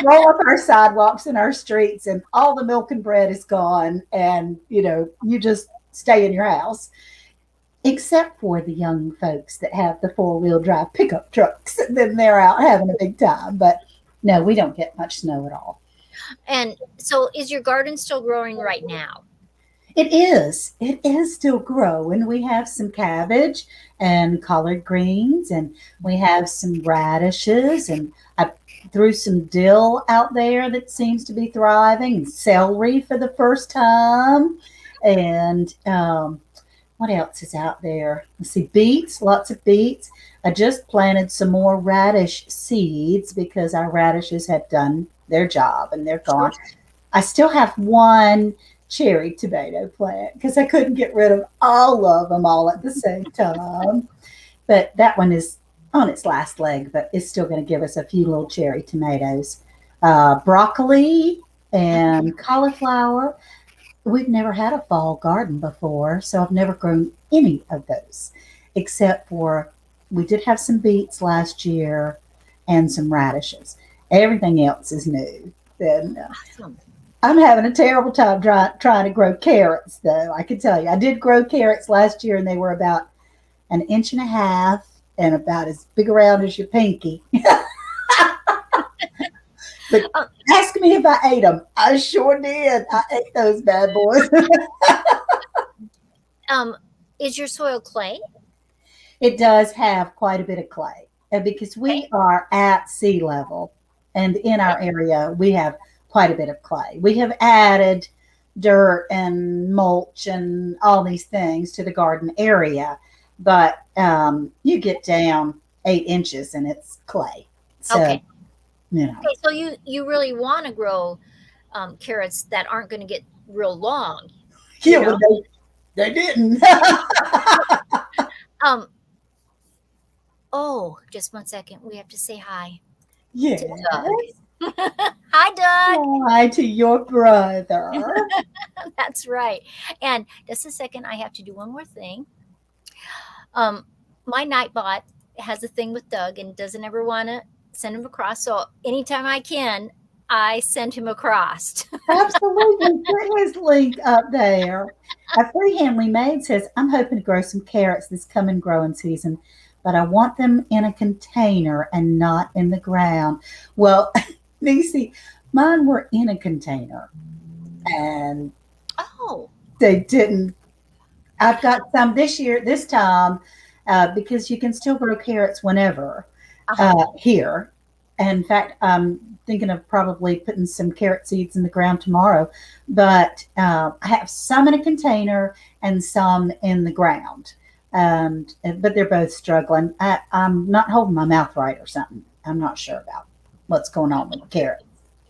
roll up our sidewalks and our streets and all the milk and bread is gone. And, you just stay in your house, except for the young folks that have the 4-wheel drive pickup trucks. And then they're out having a big time. But no, we don't get much snow at all. And so is your garden still growing right now? It is. It is still growing. We have some cabbage and collard greens, and we have some radishes, and I threw some dill out there that seems to be thriving, and celery for the first time, and what else is out there? Let's see, beets, lots of beets. I just planted some more radish seeds because our radishes had done their job and they're Sure. gone. I still have one cherry tomato plant because I couldn't get rid of all of them all at the same time. But that one is on its last leg, but it's still going to give us a few little cherry tomatoes. Broccoli and cauliflower. We've never had a fall garden before, so I've never grown any of those except for we did have some beets last year and some radishes. Everything else is new. And Awesome. I'm having a terrible time trying to grow carrots, though. I can tell you, I did grow carrots last year, and they were about an inch and a half and about as big around as your pinky. But Um, ask me if I ate them. I sure did. I ate those bad boys. um, is your soil clay? It does have quite a bit of clay, and because Okay. we are at sea level, and in Okay. our area, we have quite a bit of clay. We have added dirt and mulch and all these things to the garden area, but you get down 8 inches and it's clay. So, Okay. you know, Okay. So you really want to grow carrots that aren't going to get real long, you yeah, know? well, they didn't. Um. Oh, just one second. We have to say hi to Yes. Doug. Hi, Doug. Hi to your brother. That's right. And just a second, I have to do one more thing. Um, my Nightbot has a thing with Doug and doesn't ever want to send him across. So anytime I can, I send him across. Absolutely. Put his link up there. A freehand made says, I'm hoping to grow some carrots this coming growing season, but I want them in a container and not in the ground. Well, Nisi, mine were in a container and Oh, they didn't. I've got some this year, this time, because you can still grow carrots whenever uh huh. here. And in fact, I'm thinking of probably putting some carrot seeds in the ground tomorrow. But I have some in a container and some in the ground. But they're both struggling. I'm not holding my mouth right or something. I'm not sure about what's going on with the carrot.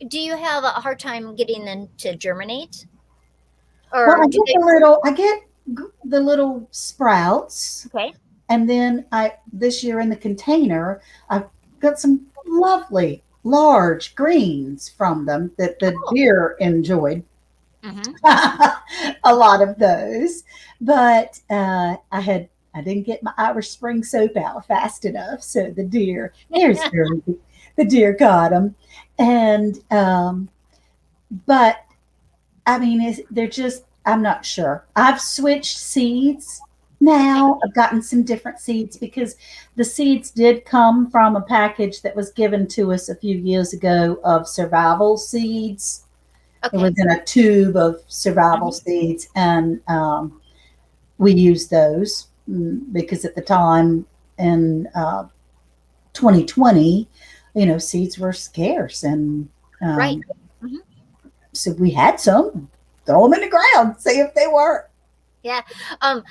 Do you have a hard time getting them to germinate, Well, or do they? I get the little sprouts, Okay. and then I this year in the container, I've got some lovely large greens from them that the Oh. deer enjoyed. Mm-hmm. A lot of those, but I didn't get my Irish Spring soap out fast enough, so the deer got them, and but I mean, they're just, I'm not sure. I've switched seeds Okay. now. I've gotten some different seeds because the seeds did come from a package that was given to us a few years ago of survival seeds. It was Okay. in a tube of survival Mm-hmm. seeds, and we used those because at the time in 2020, seeds were scarce, and Right. um, Mm-hmm. so we had some. Throw them in the ground, see if they work. Yeah. Um,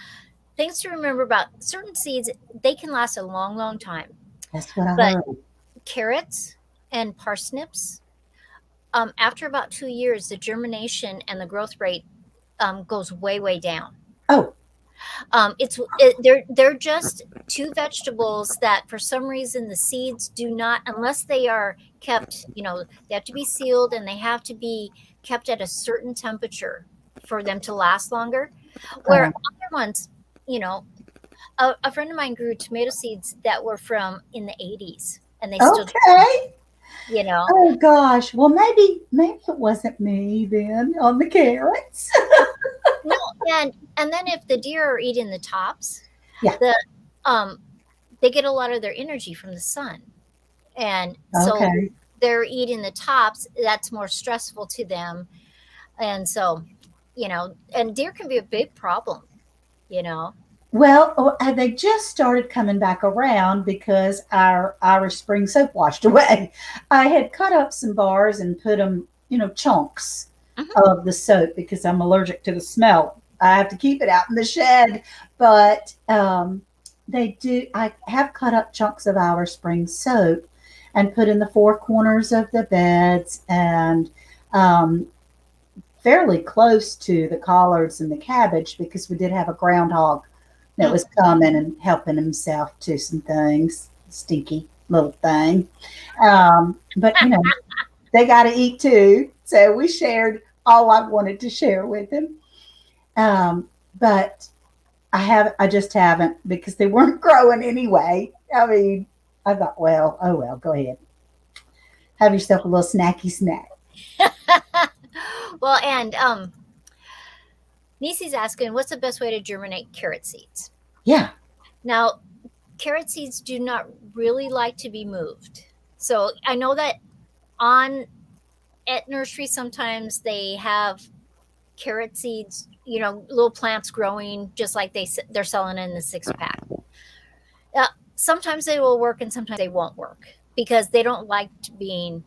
things to remember about certain seeds, they can last a long, long time. That's what I But heard. carrots and parsnips, after about 2 years, the germination and the growth rate goes way, way down. Oh, They're just two vegetables that for some reason the seeds do not, unless they are kept, they have to be sealed and they have to be kept at a certain temperature for them to last longer. Where uh, other ones, you know, a friend of mine grew tomato seeds that were from in the 80s and they stood, okay. you know. Oh gosh. Well, maybe it wasn't me then on the carrots. No, and then if the deer are eating the tops, Yeah. the um they get a lot of their energy from the sun. And so Okay. they're eating the tops, that's more stressful to them. And so, and deer can be a big problem, you know. Well, they just started coming back around because our Irish Spring soap washed away. I had cut up some bars and put them, chunks Mhm. of the soap because I'm allergic to the smell. I have to keep it out in the shed, but they do. I have cut up chunks of Irish Spring soap and put in the four corners of the beds and um, fairly close to the collards and the cabbage because we did have a groundhog that Mm. was coming and helping himself to some things. Stinky little thing. But, they got to eat too. So we shared all I wanted to share with him. But I just haven't because they weren't growing anyway. I mean, I thought, well, oh well, go ahead. Have yourself a little snacky snack. Well, and Nisi's asking, what's the best way to germinate carrot seeds? Yeah. Now, carrot seeds do not really like to be moved. So I know that on at nursery sometimes they have carrot seeds, little plants growing just like they're selling in the 6-pack. Sometimes they will work and sometimes they won't work because they don't like being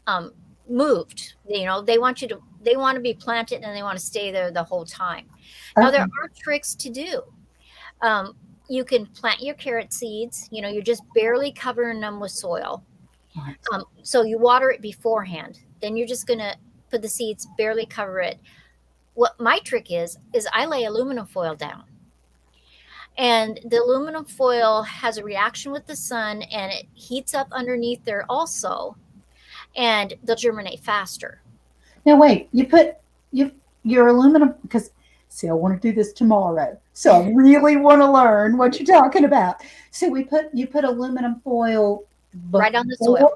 um, moved. They want to be planted and they want to stay there the whole time. Now there Okay. are tricks to do. Um, you can plant your carrot seeds. You're just barely covering them with soil. Right. So you water it beforehand. Then you're just gonna put the seeds, barely cover it. What my trick is I lay aluminum foil down, and the aluminum foil has a reaction with the sun, and it heats up underneath there also, and they'll germinate faster. Now wait, you put your aluminum because see, I want to do this tomorrow. So I really want to learn what you're talking about. So you put aluminum foil Right on the before soil.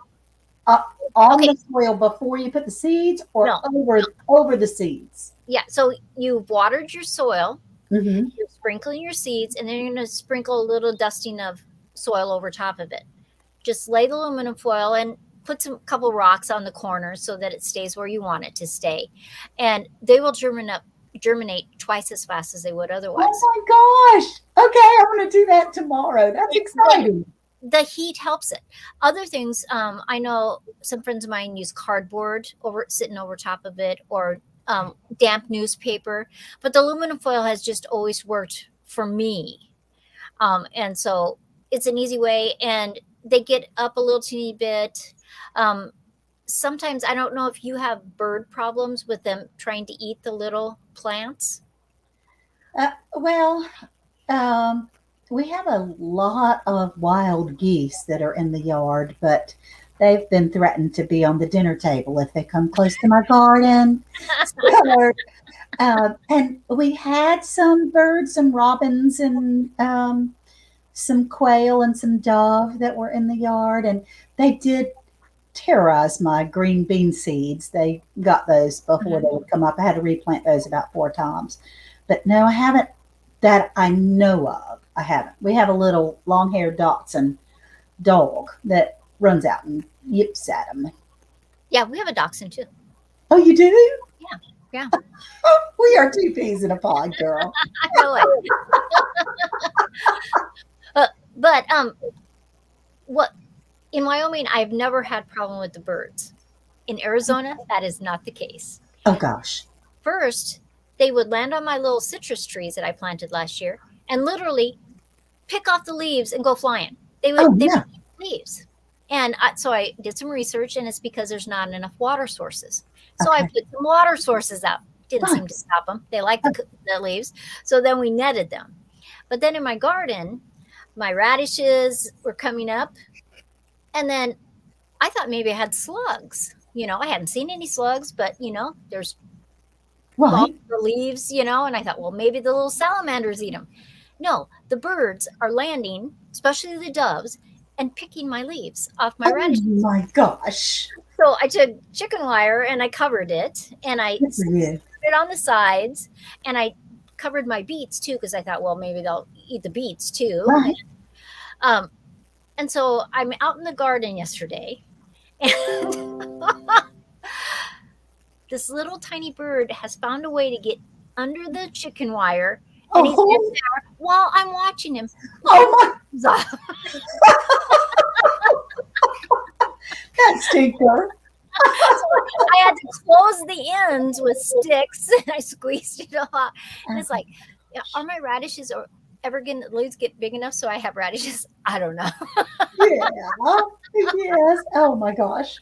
uh, on Okay, the soil before you put the seeds or no, over the seeds. yeah. So you've watered your soil, Mm-hmm. you're sprinkling your seeds, and then you're gonna sprinkle a little dusting of soil over top of it. Just lay the aluminum foil and put some couple rocks on the corners so that it stays where you want it to stay, and they will germinate twice as fast as they would otherwise. Oh my gosh. Okay, I'm going to do that tomorrow. That's The, exciting. the heat helps it. Other things, I know some friends of mine use cardboard sitting over top of it, or damp newspaper, but the aluminum foil has just always worked for me. And so it's an easy way, and they get up a little teeny bit. Um, Sometimes I don't know if you have bird problems with them trying to eat the little plants. Well, um, we have a lot of wild geese that are in the yard, but they've been threatened to be on the dinner table if they come close to my garden. So, and we had some birds, some robins, and some quail and some dove that were in the yard, and they did terrorize my green bean seeds. They got those before they Mhm. would come up. I had to replant those about 4 times. But no, I haven't that I know of. I haven't. We have a little long haired Dachshund dog that runs out and yips at them. Yeah, we have a dachshund too. Oh, you do? Yeah, yeah, We are two peas in a pod, girl. I know it. But what in Wyoming, I've never had problem with the birds. In Arizona, that is not the case. Oh, gosh. First, they would land on my little citrus trees that I planted last year and literally pick off the leaves and go flying. Oh, They would yeah. eat leaves. And so I did some research, and it's because there's not enough water sources. So I Okay. put some water sources out. Didn't seem to Nice. stop them. They like the leaves. So then we netted them. But then in my garden, my radishes were coming up. And then I thought maybe I had slugs. I hadn't seen any slugs, but there's all Right. the leaves, and I thought, well, maybe the little salamanders eat them. No, the birds are landing, especially the doves, and picking my leaves off my Oh, radishes. my gosh. So I took chicken wire and I covered it, and I Good for you. put it on the sides, and I covered my beets too because I thought, well, maybe they'll eat the beets too. Right. Um, and so I'm out in the garden yesterday, and this little tiny bird has found a way to get under the chicken wire, and he's in Oh, there while I'm watching him. oh So that stinker. I had to close the ends with sticks, and I squeezed it all out. And it's like, yeah, are my radishes ever going to leaves get big enough so I have radishes? I don't know. Yeah. Yes. Oh my gosh.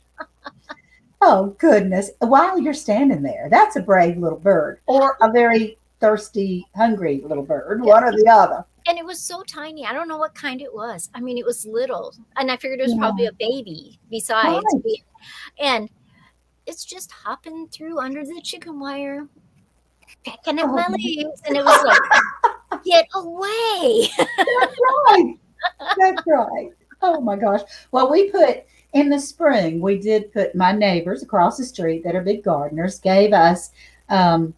Oh goodness. While you're standing there, that's a brave little bird or a very thirsty, hungry little bird, one or the other. And it was so tiny. I don't know what kind it was. I mean, it was little, and I figured it was probably Yeah. a baby besides. Right. And it's just hopping through under the chicken wire, pecking at Oh, my leaves, and it was like, get away. that's right. That's right. Oh my gosh. Well, we put in the spring, we did put my neighbors across the street that are big gardeners gave us um,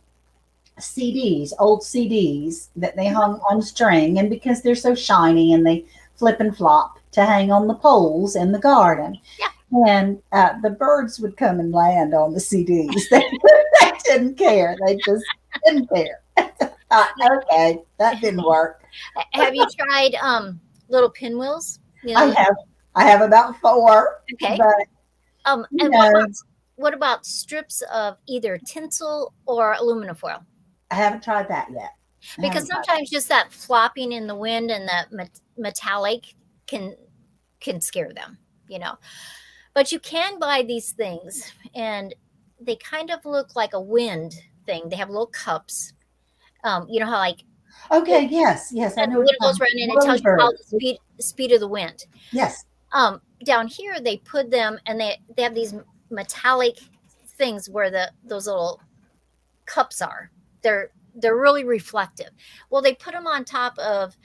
CDs, old CDs that they hung on string. And because they're so shiny and they flip and flop to hang on the poles in the garden. Yeah. And the birds would come and land on the CDs. They didn't care. They just didn't care. Okay, that didn't work. Have you tried little pinwheels? You I know, have I have about four, okay. but you And know, what about strips of either tinsel or aluminum foil? I haven't tried that yet. I Because haven't tried sometimes just that flopping in the wind and the metallic can scare them, you know. But you can buy these things, and they kind of look like a wind thing. They have little cups. You know how like Okay, yes, yes, I and know the what wind you're goes talking around and it about. tells you how Bluebird. the speed of the wind. Yes. Down here they put them, and they have these metallic things where those little cups are. They're really reflective. Well, they put them on top of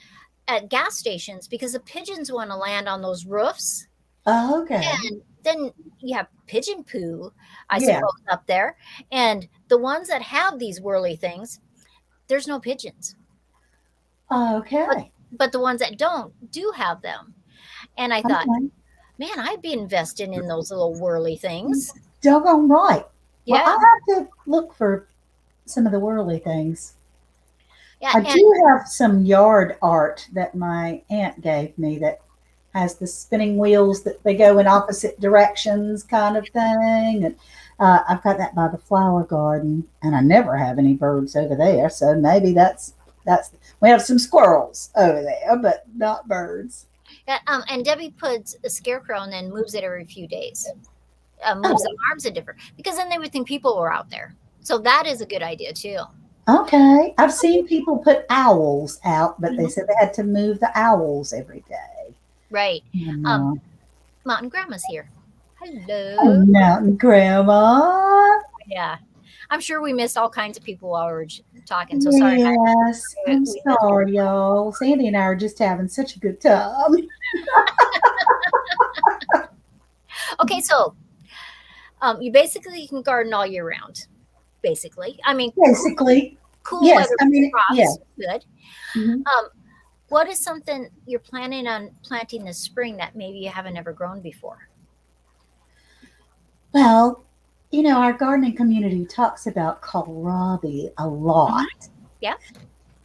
at gas stations because the pigeons want to land on those roofs, Oh, okay. and then you have pigeon poo, I Yeah. suppose, up there. And the ones that have these whirly things, there's no pigeons. But Okay. but the ones that don't do have them. And I thought, Okay. man, I'd be investing in those little whirly things. Doggone right. Well, Yeah, I'll have to look for some of the whirly things. yeah, I and do have some yard art that my aunt gave me that has the spinning wheels that they go in opposite directions kind of thing. And I've got that by the flower garden, and I never have any birds over there. So maybe that's we have some squirrels over there, but not birds. yeah, and Debbie puts a scarecrow and then moves it every few days. Moves the Oh, arms a different because then they would think people were out there. So that is a good idea too. okay. I've seen people put owls out, but they Mhm. said they had to move the owls every day. Right. And, Um, Mountain Grandma's here. oh, Hello. mountain grandma. Yeah. I'm sure we missed all kinds of people while we were talking. So sorry. Yes, I'm We missed you. sorry, y'all. Sandy and I are just having such a good time. Okay, so you basically can garden all year round. Basically, I mean, Basically, cool yes. weather I mean, yeah. crops, good. Mhm. What is something you're planning on planting this spring that maybe you haven't ever grown before? Well, our gardening community talks about kohlrabi a lot. Mhm. Yeah.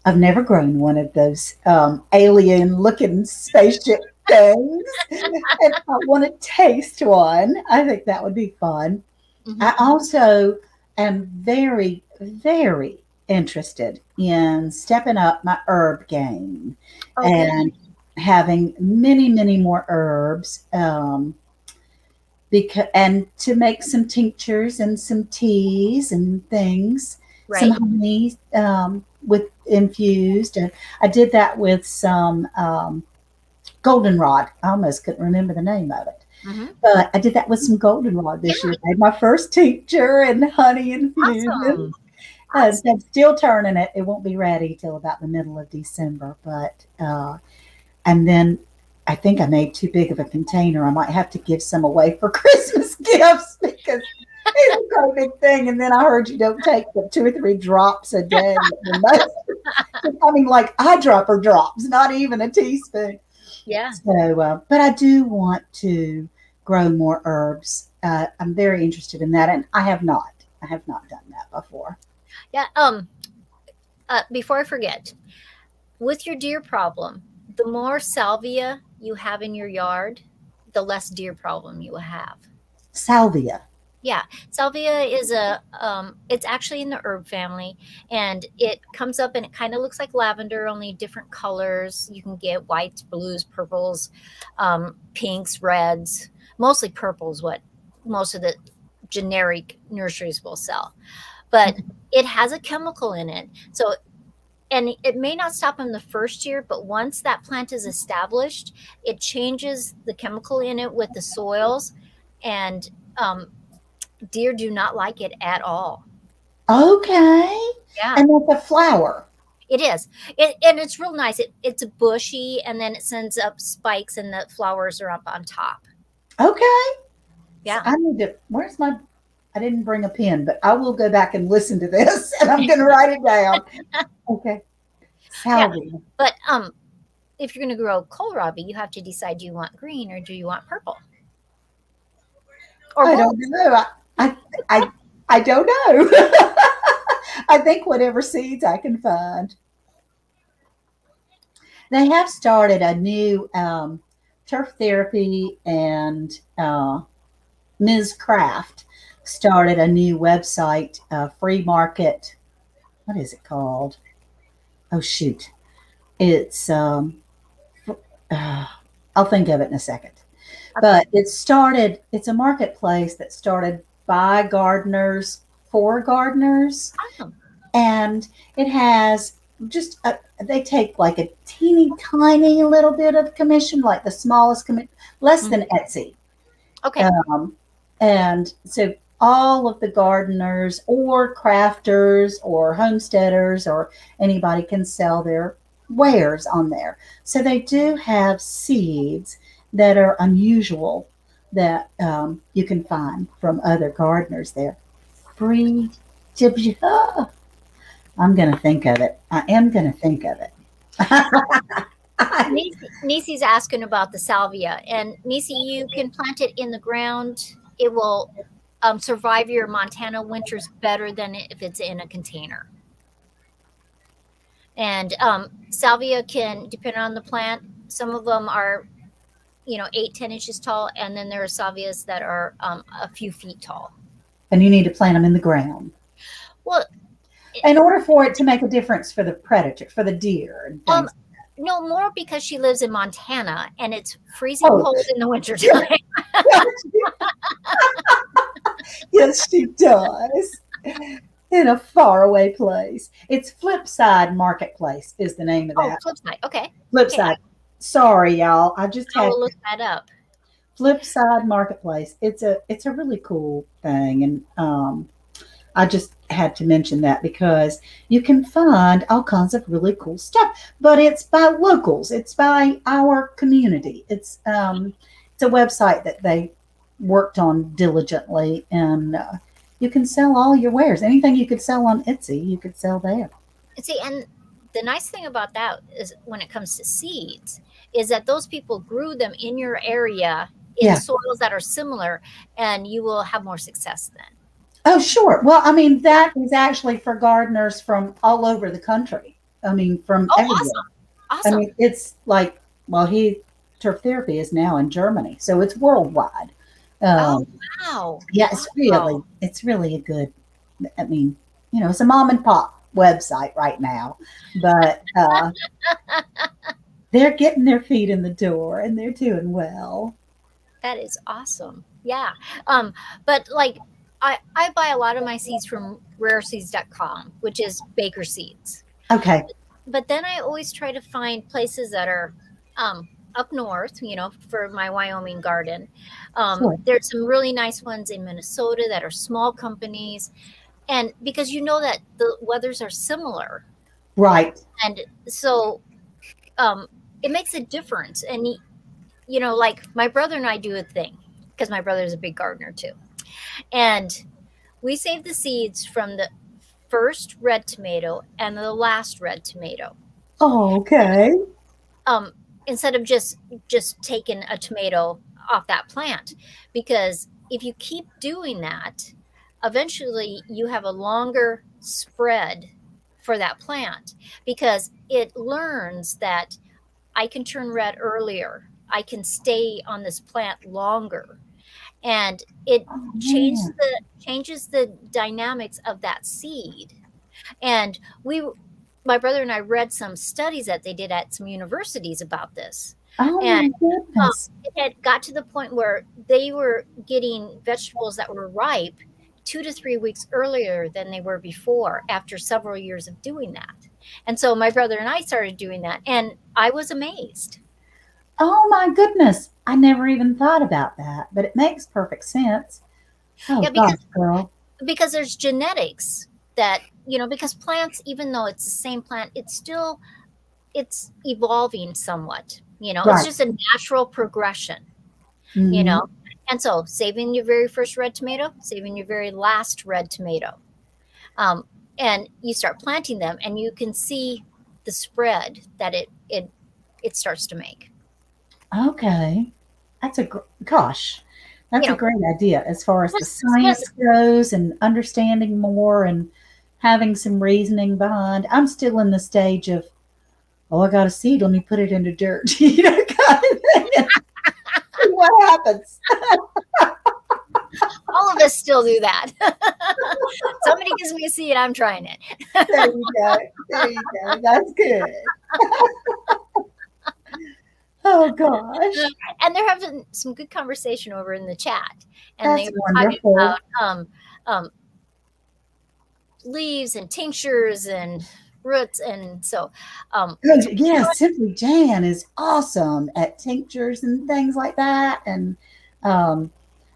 I've never grown one of those alien-looking spaceship things, and I want to taste one. I think that would be fun. Mhm. I also am very, very interested in stepping up my herb game Okay. and having many, many more herbs. Because and to make some tinctures and some teas and things, some Right. honey with infused. And I did that with some goldenrod. I almost couldn't remember the name of it. Mhm. But I did that with some goldenrod Yeah. this year. I made my first tincture and honey infusion. Awesome. So Awesome. I'm still turning it. It won't be ready till about the middle of December. But and then I think I made too big of a container. I might have to give some away for Christmas gifts because it's a great big thing. And then I heard you don't take but 2 or 3 drops a day. I mean, like eyedropper drops, not even a teaspoon. Yeah. So, but I do want to grow more herbs. I'm very interested in that, and I have not. I have not done that before. Yeah. Before I forget, with your deer problem, the more salvia you have in your yard, the less deer problem you will have. Salvia. Yeah, salvia is it's actually in the herb family, and it comes up and it kind of looks like lavender, only different colors. You can get whites, blues, purples, pinks, reds, mostly purples, what most of the generic nurseries will sell. But it has a chemical in it. So, and it may not stop in the first year, but once that plant is established, it changes the chemical in it with the soils, and um, deer do not like it at all. Okay. Yeah, And that's a flower. it is. And it's real nice. It's bushy, and then it sends up spikes, and the flowers are up on top. Okay. So Yeah. I need to, where's my, I didn't bring a pen, but I will go back and listen to this and I'm going to write it down. Okay. Yeah. Salvia. But if you're going to grow kohlrabi, you have to decide, do you want green or do you want purple? Or I both? don't know. I, I don't know. I think whatever seeds I can find. They have started a new turf therapy, and Ms. Craft started a new website, free market. What is it called? Oh, shoot. It's, uh, I'll think of it in a second. Okay. But it's a marketplace that started by gardeners for gardeners. Awesome. And it has they take like a teeny tiny little bit of commission, like the smallest commission, less than Etsy. Okay. And so all of the gardeners or crafters or homesteaders or anybody can sell their wares on there. So they do have seeds that are unusual that you can find from other gardeners there. Free to, I'm going to think of it. I am going to think of it. Nisi's asking about the salvia, and Nisi, you can plant it in the ground. It will survive your Montana winters better than if it's in a container. And salvia can, depend on the plant, some of them are 8-10 inches tall, and then there are salvias that are a few feet tall. And you need to plant them in the ground Well, in order for it to make a difference for the predator, for the deer and things. no, more because she lives in Montana and it's freezing Oh. cold in the wintertime. Yes, she does. In a faraway place. It's Flipside Marketplace is the name of Oh, that. Flipside. Okay. Flipside. Sorry, y'all. I just I had will look that up. Flipside Marketplace. It's a really cool thing, and I just had to mention that because you can find all kinds of really cool stuff, but it's by locals. It's by our community. It's a website that they worked on diligently, and you can sell all your wares. Anything you could sell on Etsy, you could sell there. See, and the nice thing about that is when it comes to seeds, is that those people grew them in your area in Yeah. soils that are similar, and you will have more success then. Oh, sure. Well, I mean, that is actually for gardeners from all over the country. I mean, from Oh, everywhere. awesome. I Awesome. mean, it's like, well, turf therapy is now in Germany, so it's worldwide. Oh, wow. Yeah, Wow. it's really a good. I mean, it's a mom and pop website right now, but they're getting their feet in the door and they're doing well. That is awesome. Yeah. But like I buy a lot of my seeds from rareseeds.com, which is baker seeds. Okay, But then I always try to find places that are up north, for my Wyoming garden. sure, There's some really nice ones in Minnesota that are small companies. And because that the weathers are similar. right. And so it makes a difference. And, like my brother and I do a thing, because my brother is a big gardener too. And we save the seeds from the first red tomato and the last red tomato. Oh, okay. Instead of just taking a tomato off that plant, because if you keep doing that, eventually you have a longer spread for that plant because it learns that I can turn red earlier. I can stay on this plant longer. And it Oh, changes man. the dynamics of that seed. And my brother and I read some studies that they did at some universities about this. Oh, And my goodness. it had got to the point where they were getting vegetables that were ripe 2 to 3 weeks earlier than they were before after several years of doing that. And so my brother and I started doing that, and I was amazed. Oh, my goodness. I never even thought about that, but it makes perfect sense. Oh, Yeah, gosh, girl. because there's genetics that, because plants, even though it's the same plant, it's evolving somewhat. It's Right. just a natural progression. you Hmm. know and so saving your very first red tomato, saving your very last red tomato, um, and you start planting them, and you can see the spread that it starts to make. Okay. Gosh, you that's a know great idea as far as the spec- science goes and understanding more and having some reasoning behind. I'm still in the stage of, oh, I got a seed, let me put it in the dirt, kind of thing, and see what happens. all of us still do that. Somebody gives me a seed, I'm trying it. There you go. There you go. That's good. Oh, gosh. And they're having some good conversation over in the chat, and they That's were talking wonderful. about um, leaves and tinctures and roots, and so Oh, it's yeah, Simply Jan is awesome at tinctures and things like that. And um,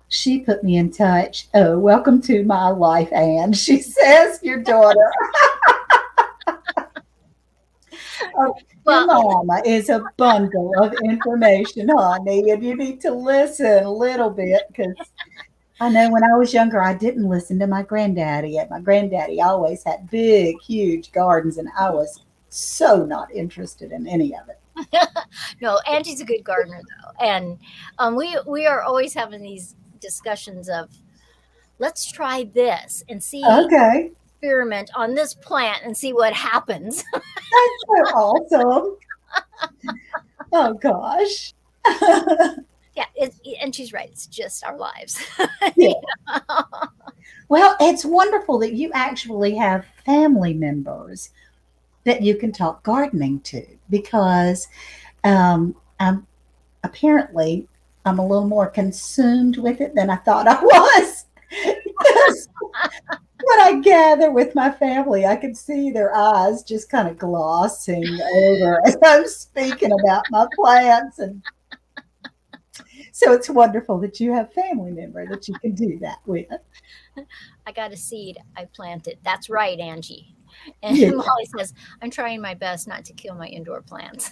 she put me in touch. Oh, welcome to my life, Anne. She says, your daughter. Oh, your well, mama is a bundle of information, honey, and you need to listen a little bit because I know when I was younger, I didn't listen to my granddaddy. And my granddaddy always had big, huge gardens, and I was so not interested in any of it. no, Angie's a good gardener though, and we are always having these discussions of, let's try this and see, Okay, experiment on this plant and see what happens. that's so awesome. Oh gosh. Yeah, and she's right. It's just our lives. Yeah. Well, it's wonderful that you actually have family members that you can talk gardening to because I'm apparently I'm a little more consumed with it than I thought I was. Because when I gather with my family, I can see their eyes just kind of glossing over as I'm speaking about my plants. And so it's wonderful that you have family member that you can do that with. I got a seed, I planted. That's right, Angie. And Yeah. Molly says, I'm trying my best not to kill my indoor plants.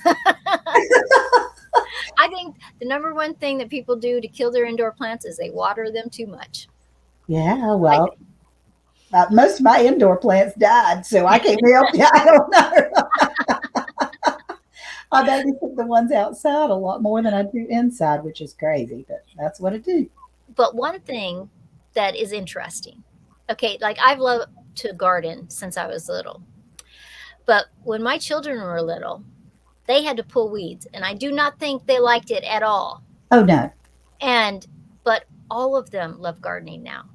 I think the number one thing that people do to kill their indoor plants is they water them too much. Yeah. I Well, think. most of my indoor plants died, so I can't help you. I don't know. I babysit the ones outside a lot more than I do inside, which is crazy, but that's what I do. But one thing that is interesting, okay, like I've loved to garden since I was little. But when my children were little, they had to pull weeds, and I do not think they liked it at all. Oh, no. And but all of them love gardening now.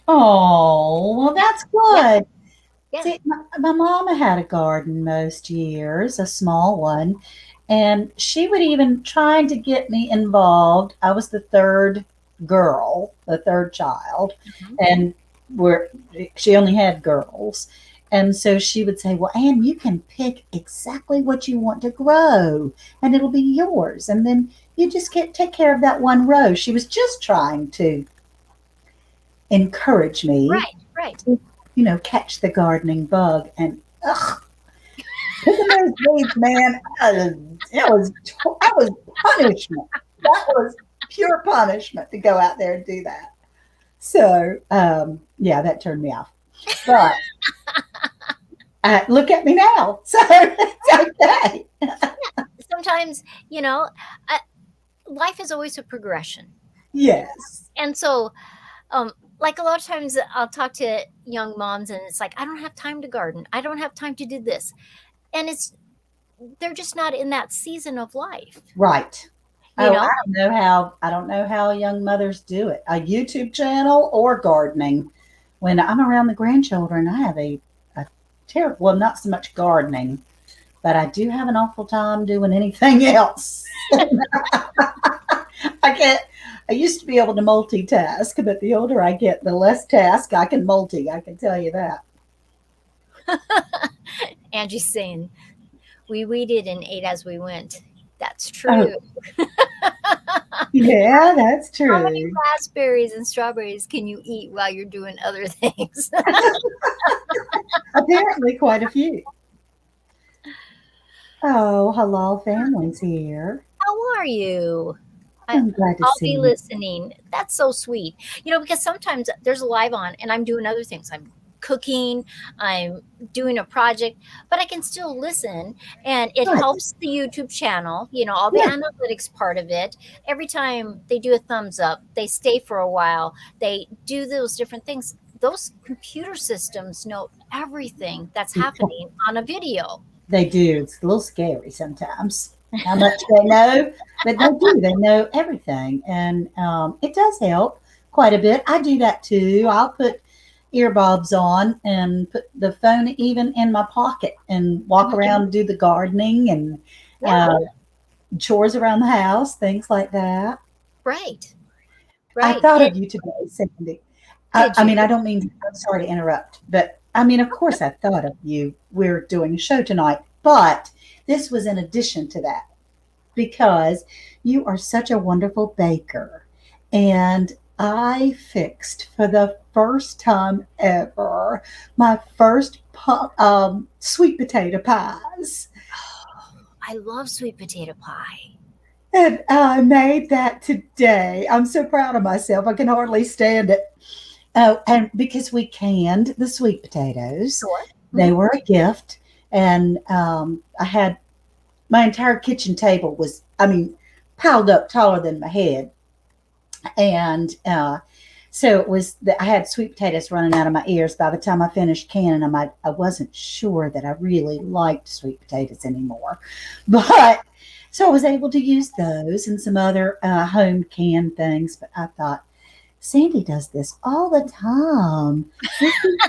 Oh, well, Yeah, that's yeah, good. yeah. See, my mama had a garden most years, a small one, and she would even try to get me involved. I was the third girl, the third child, Mhm. and we're, she only had girls. And so she would say, well, Anne, you can pick exactly what you want to grow, and it'll be yours. And then you just get take care of that one row. She was just trying to encourage me Right, right. to, catch the gardening bug. And ugh, picking those weeds, man, that was punishment. That was pure punishment to go out there and do that. So, yeah, that turned me off. But look at me now. So it's okay. Sometimes, uh, life is always a progression. Yes. And so, like a lot of times I'll talk to young moms and it's like, I don't have time to garden. I don't have time to do this. And they're just not in that season of life, Right. you Oh, know? I don't know how young mothers do it. A YouTube channel or gardening. When I'm around the grandchildren, I have a terrible, well, not so much gardening, but I do have an awful time doing anything else. I can't, I used to be able to multitask, but the older I get, the less task I can I can tell you that. Angie's saying, we weeded and ate as we went. That's Oh, true. yeah, that's How many true. raspberries and strawberries can you eat while you're doing other things? Apparently, quite a few. Oh, hello, family's here. How are you? I, I'm glad to I'll see be you. listening. That's so sweet. Because sometimes there's a live on and I'm doing other things. I'm cooking, I'm doing a project, but I can still listen and it Right. helps the YouTube channel, all the Yeah, analytics part of it. Every time they do a thumbs up, they stay for a while, they do those different things. Those computer systems know everything that's happening on a video. they do. It's a little scary sometimes how much they know, but they do. They know everything. And it does help quite a bit. I do that too. I'll put earbuds on and put the phone even in my pocket and walk Mhm. around and do the gardening and Yeah, uh, chores around the house, things like that. right, I right. thought of you today, Sandy. Did I you? mean, I don't mean, I'm sorry to interrupt, but I mean, of course, I thought of you. We're doing a show tonight, but this was in addition to that because you are such a wonderful baker. And I fixed for the first time ever my first sweet potato pies. I love sweet potato pie. And I made that today. I'm so proud of myself. I can hardly stand it. Oh, and because we canned the sweet potatoes, Sure. they Mhm. were a gift. And I had my entire kitchen table was, I mean, piled up taller than my head. And so it was that I had sweet potatoes running out of my ears by the time I finished canning them. I wasn't sure that I really liked sweet potatoes anymore. But so I was able to use those and some other home canned things. But I thought, Sandy does this all the time. This is,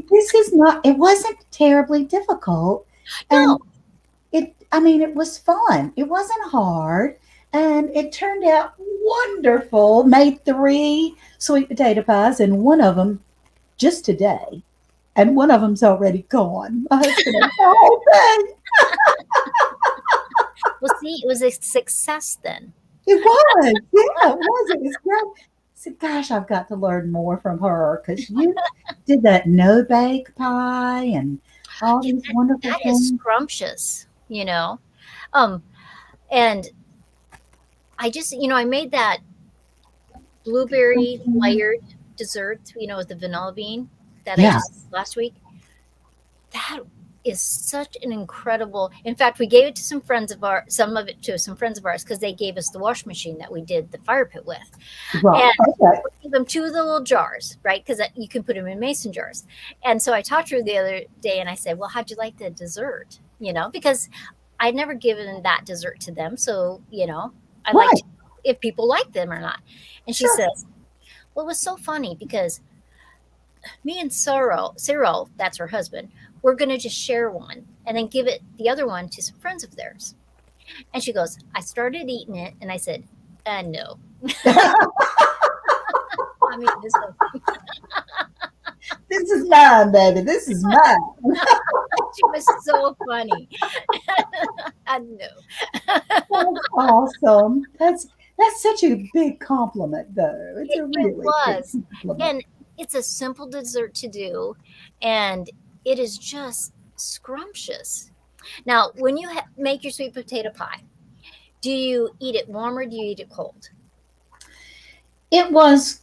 this is not, it wasn't terribly difficult. No, And I mean, it was fun. It wasn't hard. And it turned out wonderful. Made three sweet potato pies, and one of them just today. And one of them's already gone. My husband ate the whole thing. well, see, it was a success then. It was. Yeah, it was. It was great. I said, gosh, I've got to learn more from her because you did that no bake pie and all Yeah, these wonderful that is things. scrumptious. Um, and I just, I made that blueberry layered dessert, with the vanilla bean that I Yeah. just last week. That is such an incredible. In fact, we gave it to some of it to some friends of ours because they gave us the wash machine that we did the fire pit with. Right. And Okay. we gave them two of the little jars, right? Because you can put them in mason jars. And so I talked to her the other day and I said, well, how'd you like the dessert? Because I'd never given that dessert to them. So, I like Right. to know if people like them or not. And she Sure. says, well, it was so funny because me and Cyril, that's her husband, we're going to just share one and then give it the other one to some friends of theirs. And she goes, I started eating it and I said, no. I mean, this one. This is mine, baby. This is mine. She was so funny. I know. That's awesome. That's such a big compliment, though. It's It, a it really big was. compliment. And it's a simple dessert to do. And it is just scrumptious. Now, when you make your sweet potato pie, do you eat it warm or do you eat it cold? It was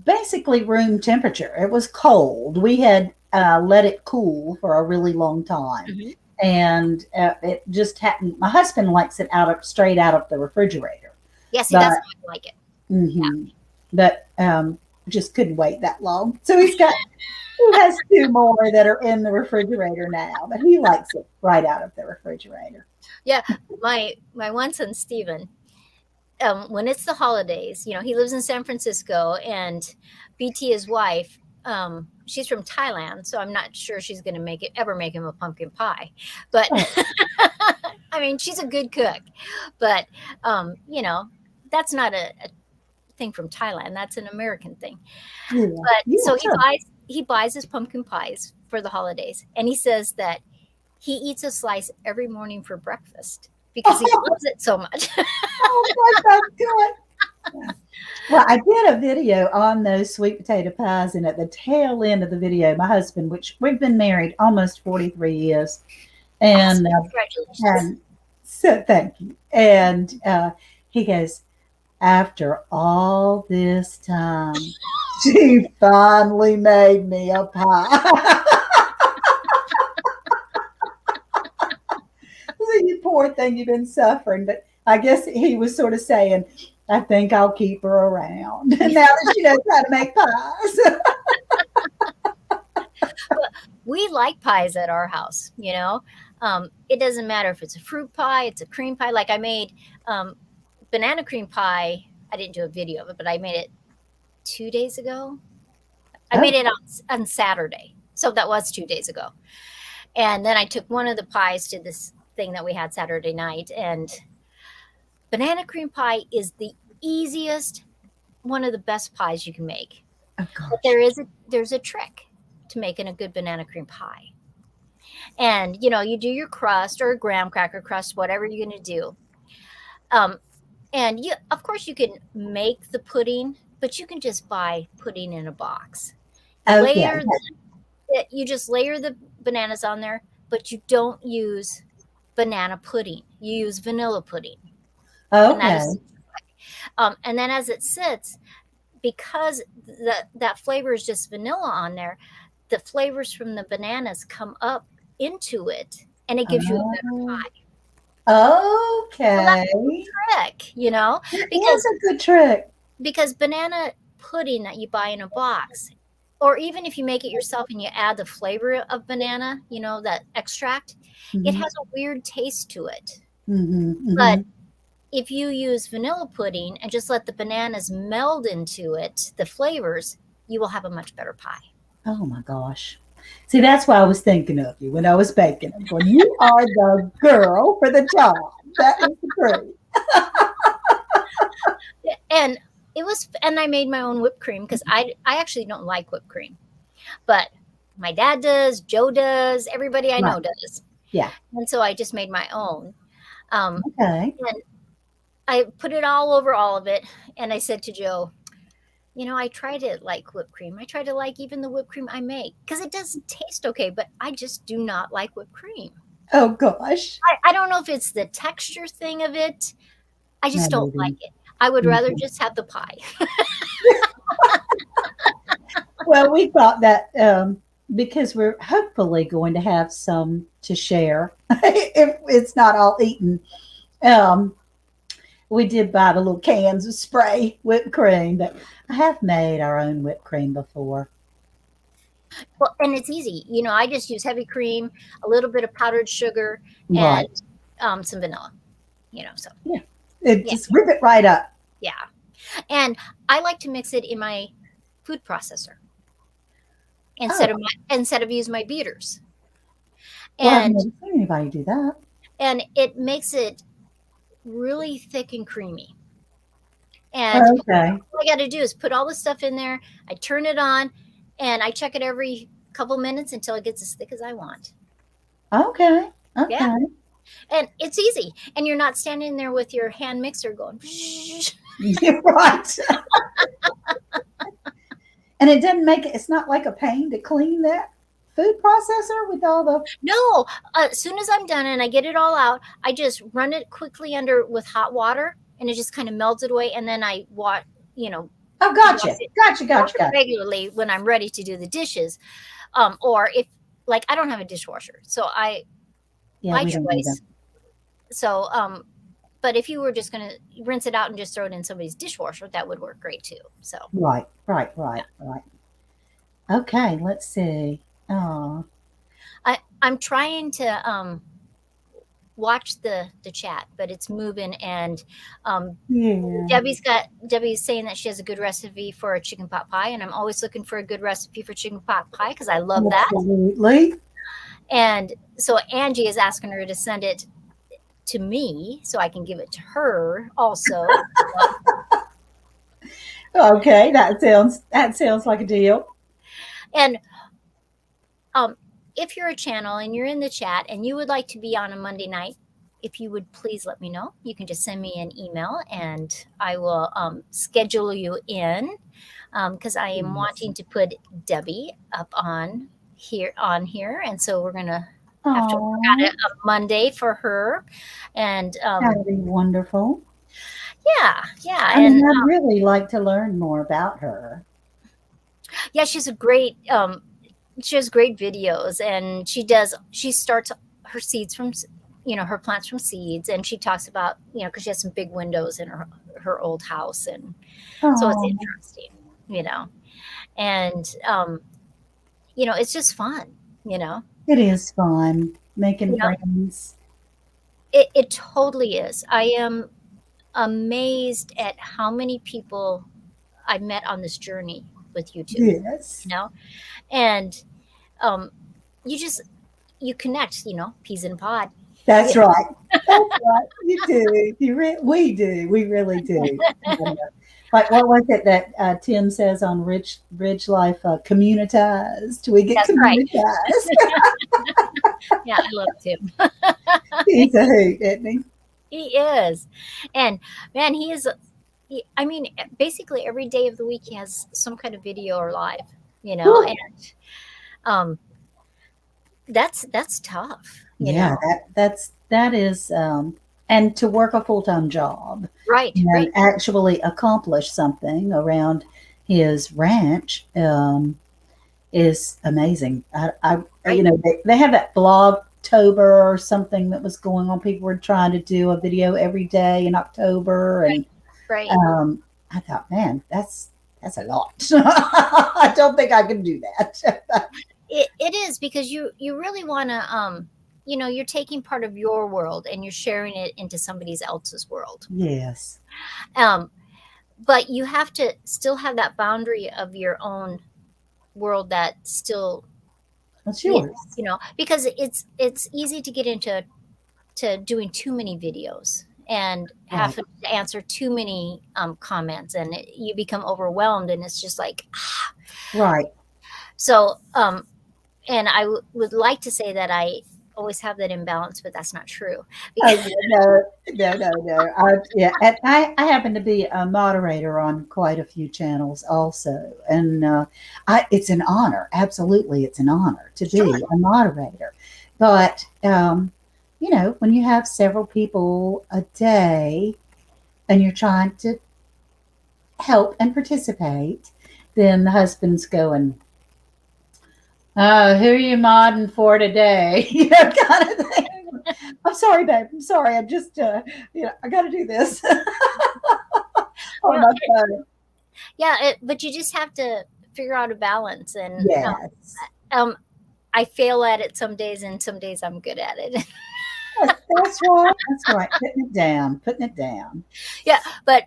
basically room temperature. It was cold. We had let it cool for a really long time, Hmm. and it just happened. My husband likes it straight out of the refrigerator, Yeah, see, but that's how I like it. Yeah. mhm. but just couldn't wait that long. So he has two more that are in the refrigerator now, but he likes it right out of the refrigerator. Yeah, my one son Steven, when it's the holidays, he lives in San Francisco, and BT, his wife, she's from Thailand, so I'm not sure she's going to ever make him a pumpkin pie. But Oh, I mean, she's a good cook, but that's not a thing from Thailand. That's an American thing. yeah, But yeah, so sure. he buys his pumpkin pies for the holidays, and he says that he eats a slice every morning for breakfast because he Oh, loves it so much. my God, good. Well, I did a video on those sweet potato pies, and at the tail end of the video, my husband, which we've been married almost 43 years, Awesome. and Congratulations. and so thank you. And he goes, after all this time, she finally made me a pie. You poor thing, you've been suffering. But I guess he was sort of saying, I think I'll keep her around now that she knows how to make pies. We like pies at our house, it doesn't matter if it's a fruit pie, it's a cream pie. Like I made banana cream pie. I didn't do a video of it, but I made it 2 days ago. I Oh, made it on Saturday. So that was 2 days ago. And then I took one of the pies to this thing that we had Saturday night. And banana cream pie is the easiest, one of the best pies you can make. oh But gosh. there's a trick to making a good banana cream pie. And you do your crust or a graham cracker crust, whatever you're going to do. And of course you can make the pudding, but you can just buy pudding in a box. Oh, yeah. You just layer the bananas on there, but you don't use banana pudding. You use vanilla pudding, and that Okay. is and then as it sits, because that flavor is just vanilla on there, the flavors from the bananas come up into it, and it gives you a better Oh, pie. So that's okay. a trick, That is because a good trick. banana pudding that you buy in a box, or even if you make it yourself and you add the flavor of banana, that extract, it Hmm. has a weird taste to it. Hmm. But Hmm. if you use vanilla pudding and just let the bananas meld into it, the flavors, you will have a much better pie. Oh my gosh. See, that's why I was thinking of you when I was baking. I'm going, you are the girl for the job. That is the truth. And and I made my own whipped cream because I actually don't like whipped cream, but my dad does, Joe does, everybody I Right. know does. Yeah. And so I just made my own. Okay. And I put it all over all of it. And I said to Joe, I try to like whipped cream. I try to like even the whipped cream I make because it does taste okay, but I just do not like whipped cream. Oh gosh. I don't know if it's the texture thing of it. I just don't like Maybe. it. I would rather Mhm. just have the pie. Well, we thought that because we're hopefully going to have some to share if it's not all eaten. Um, we did buy the little cans of spray whipped cream, but I have made our own whipped cream before. Well, and it's easy. I just use heavy cream, a little bit of powdered sugar, and Right. some vanilla. So Yeah. It yeah, just rip it right up. yeah. And I like to mix it in my food processor Oh, instead of use my beaters. well, I've And never seen anybody do that. it makes it really thick and creamy. And Okay. all I got to do is put all the stuff in there. I turn it on, and I check it every couple minutes until it gets as thick as I want. Okay. Yeah, Okay. and it's easy. And you're not standing there with your hand mixer going. You're right. And it doesn't make it, it's not like a pain to clean that food processor with all the. No, as soon as I'm done and I get it all out, I just run it quickly under with hot water, and it just kind of melts it away. And then I you know, Oh, wash gotcha. it, Gotcha. wash Gotcha. it Gotcha. regularly when I'm ready to do the dishes. Or if like I don't have a dishwasher, so Yeah, my we don't either. choice. So but if you were just going to rinse it out and just throw it in somebody's dishwasher, that would work great too. So Right, right, right, right. Okay, let's see. Oh, I'm trying to watch the chat, but it's moving. And yeah, Debbie's saying that she has a good recipe for a chicken pot pie, and I'm always looking for a good recipe for chicken pot pie because I love that. absolutely. And so Angie is asking her to send it to me so I can give it to her also. Okay, that sounds like a deal. And if you're a channel and you're in the chat and you would like to be on a Monday night, if you would please let me know. You can just send me an email and I will schedule you in because I am wanting to put Debbie up on here. And so we're going to have to work on Oh, it a Monday for her. And that'd be wonderful. yeah. I And mean, I'd really like to learn more about her. yeah, she has great videos, and she starts her seeds from, her plants from seeds, and she talks about, because she has some big windows in her old house, and so it's Oh, interesting, you know, and it's just fun, you know. it is fun making You know, friends. it totally is. I am amazed at how many people I met on this journey with YouTube, Yes, and um, you connect, peas in a pod. that's Yeah, right. That's right. You do. We do. We really do. Like what was it that Tim says on Rich Life? Communitized. We get that's right. communitized. Yeah, I love Tim. He's a hoot, isn't he? He is. And man, I mean, basically every day of the week he has some kind of video or live, Whew. and um, that's tough. Yeah, that is, and to work a full time job Right, and right, actually accomplish something around his ranch is amazing. right, They have that Blogtober or something that was going on. People were trying to do a video every day in October, right, and right. I thought, man, that's a lot. I don't think I can do that. It is because you really want to you're taking part of your world and you're sharing it into somebody else's world. Yes, Um, but you have to still have that boundary of your own world that still, that's you, yours. because it's easy to get into doing too many videos and Right, have to answer too many comments, and you become overwhelmed, and it's just like right. so. And I would like to say that I always have that imbalance, but that's not true. Oh, yeah, no, no, no, no. Yeah, and I happen to be a moderator on quite a few channels also, and it's an honor. Absolutely, it's an honor to Sure. be a moderator. But when you have several people a day and you're trying to help and participate, then the husband's going, who are you modding for today? Kind of thing. I'm sorry, babe. I'm sorry. I'm just, I got to do this on Well, my phone. yeah, but you just have to figure out a balance. And Yes, um, I fail at it some days, and some days I'm good at it. that's right. That's right. Putting it down. Putting it down. Yeah, but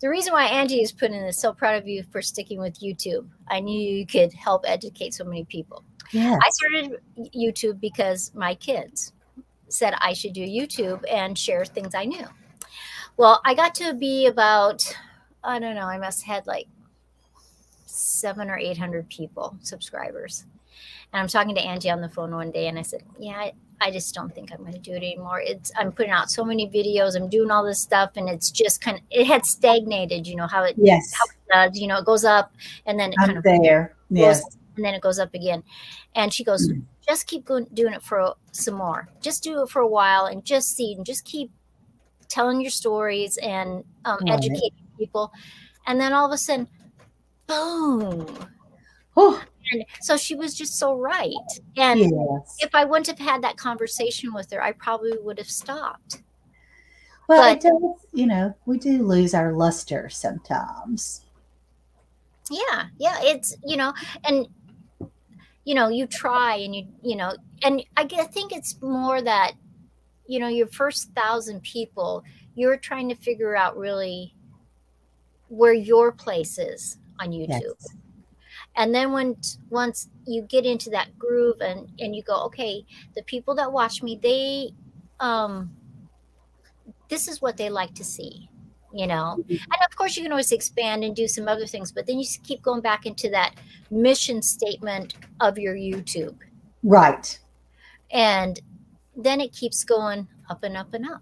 the reason why Angie is putting this, so proud of you for sticking with YouTube. I knew you could help educate so many people. I Yes. started YouTube because my kids said I should do YouTube and share things I knew. Well, I got to be about, I don't know, I must have had like 700 or 800 people, subscribers. And I'm talking to Angie on the phone one day, and I said, "Yeah, I just don't think I'm going to do it anymore. I'm putting out so many videos, I'm doing all this stuff, and it's just it had stagnated. You know how it Yes. does. It goes up, and then it kind I'm of there. goes, Yes. and then it goes up again." And she goes, "Just keep doing it for some more. Just do it for a while, and just see, and just keep telling your stories and Right. educating people." And then all of a sudden, boom. Oh, And so she was just so right. And yes. if I wouldn't have had that conversation with her, I probably would have stopped. Well, But it does, we do lose our luster sometimes. yeah, it's, and you try and and I think it's more that, your first 1,000 people, you're trying to figure out really where your place is on YouTube. Yes. And then once you get into that groove and you go, okay, the people that watch me, um this is what they like to see, and of course you can always expand and do some other things, but then you just keep going back into that mission statement of your YouTube, Right. and then it keeps going up and up and up.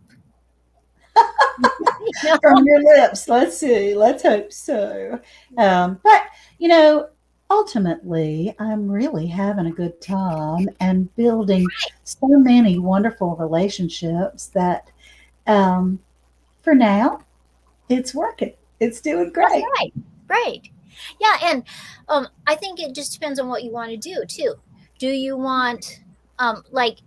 you know From your lips. Let's see. Let's hope so. But, you know, ultimately, I'm really having a good time and building so many wonderful relationships that um, for now, it's working. It's doing That's great. right. Right. Yeah, and I think it just depends on what you want to do too. Do you want like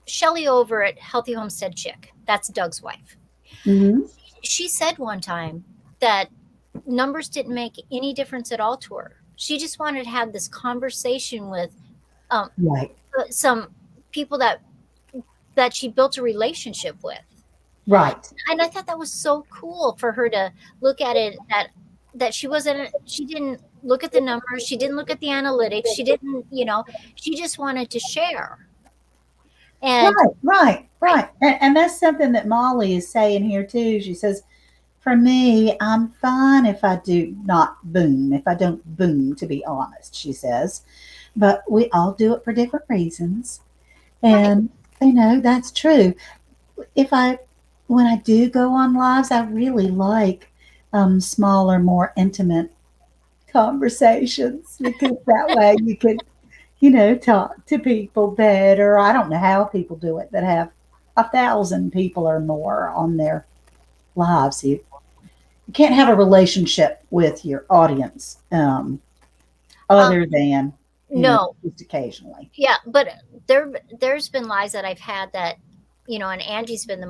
Shelly over at Healthy Homestead Chick? That's Doug's wife. Hmm. She said one time that numbers didn't make any difference at all to her. She just wanted to have this conversation with um, Right. some people that she built a relationship with. Right. And I thought that was so cool for her to look at it, that she didn't look at the numbers, she didn't look at the analytics, she didn't, she just wanted to share. And Right. Right. right, Right. And that's something that Molly is saying here too. She says, for me, I'm fine if I do not boom, if I don't boom, to be honest, she says. But we all do it for different reasons. right. And, that's true. If I, when I do go on lives, I really like smaller, more intimate conversations because that way you could, talk to people better. I don't know how people do it that have 1,000 people or more on their lives. You can't have a relationship with your audience Um, other than, no, just occasionally. yeah, but there's been lives that I've had that, and Angie's been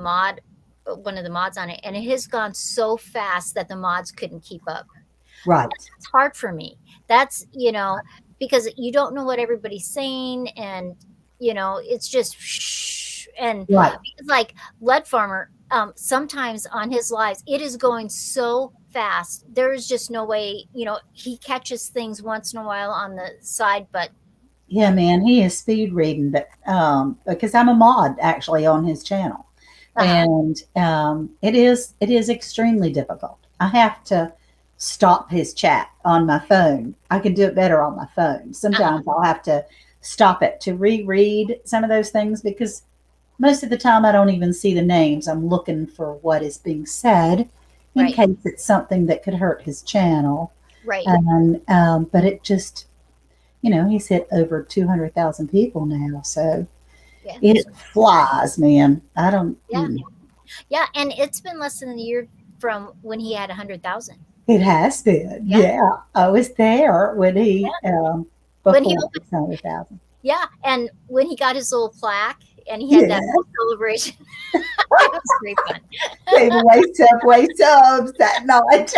one of the mods on it, and it has gone so fast that the mods couldn't keep up. Right, It's hard for me. That's, because you don't know what everybody's saying, and it's just and right. because like Lead Farmer, sometimes on his lives it is going so fast. There's just no way, he catches things once in a while on the side, but Yeah, man, he is speed reading, but because I'm a mod actually on his channel, uh-huh, and it is extremely difficult. I have to stop his chat on my phone. I can do it better on my phone. uh-huh, Sometimes I'll have to stop it to reread some of those things because most of the time I don't even see the names. I'm looking for what is being said in right, case it's something that could hurt his channel. right, And but it just, he's hit over 200,000 people now, so yeah, it flies, man. I don't. yeah, yeah, and it's been less than a year from when he had 100,000. It has been, Yeah, yeah. I was there when he yeah. When he before opened, 600,000. yeah, and when he got his little plaque and he had that Yeah, big celebration, it was great fun. gave away Subway subs that night.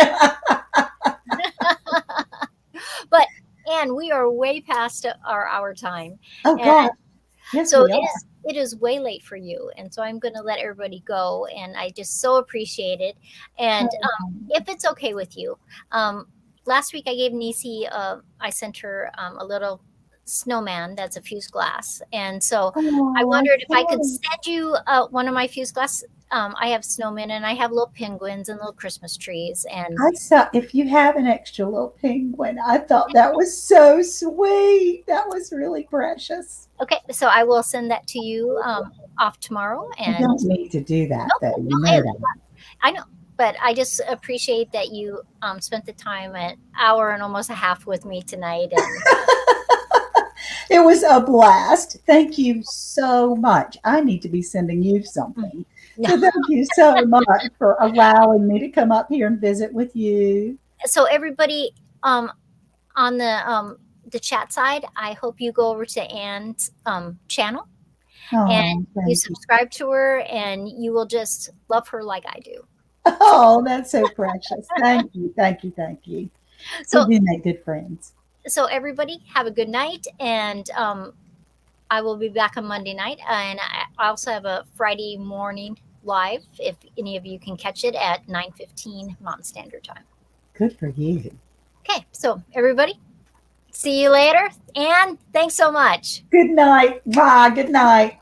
But and we are way past our time, Oh and God, yes, so we are. it is way late for you, and so I'm going to let everybody go. And I just so appreciate it. And if it's okay with you, um, last week I gave Nisi, I sent her a little snowman that's a fused glass, and so I Oh, I wondered if I saw could it. send you one of my fused glass. I have snowmen and I have little penguins and little Christmas trees, and I saw if you have an extra little penguin. I thought that was so sweet. That was really precious. okay, so I will send that to you off tomorrow. I And don't need to do that no, though. no, You know that. I know, but I just appreciate that you spent the time, an hour and almost a half with me tonight. And It was a blast. Thank you so much. I need to be sending you something. no, So thank you so much for allowing me to come up here and visit with you. so everybody on the chat side, I hope you go over to Anne's channel and Oh, you thank you. subscribe to her, and you will just love her like I do. Oh, that's so precious. Thank you. Thank you. Thank you. We So, do make good friends. so everybody have a good night, and I will be back on Monday night, and I also have a Friday morning live if any of you can catch it at 9:15 Mountain Standard Time. Good for you. Okay, so everybody, see you later, and thanks so much. Good night. Bye. Good night.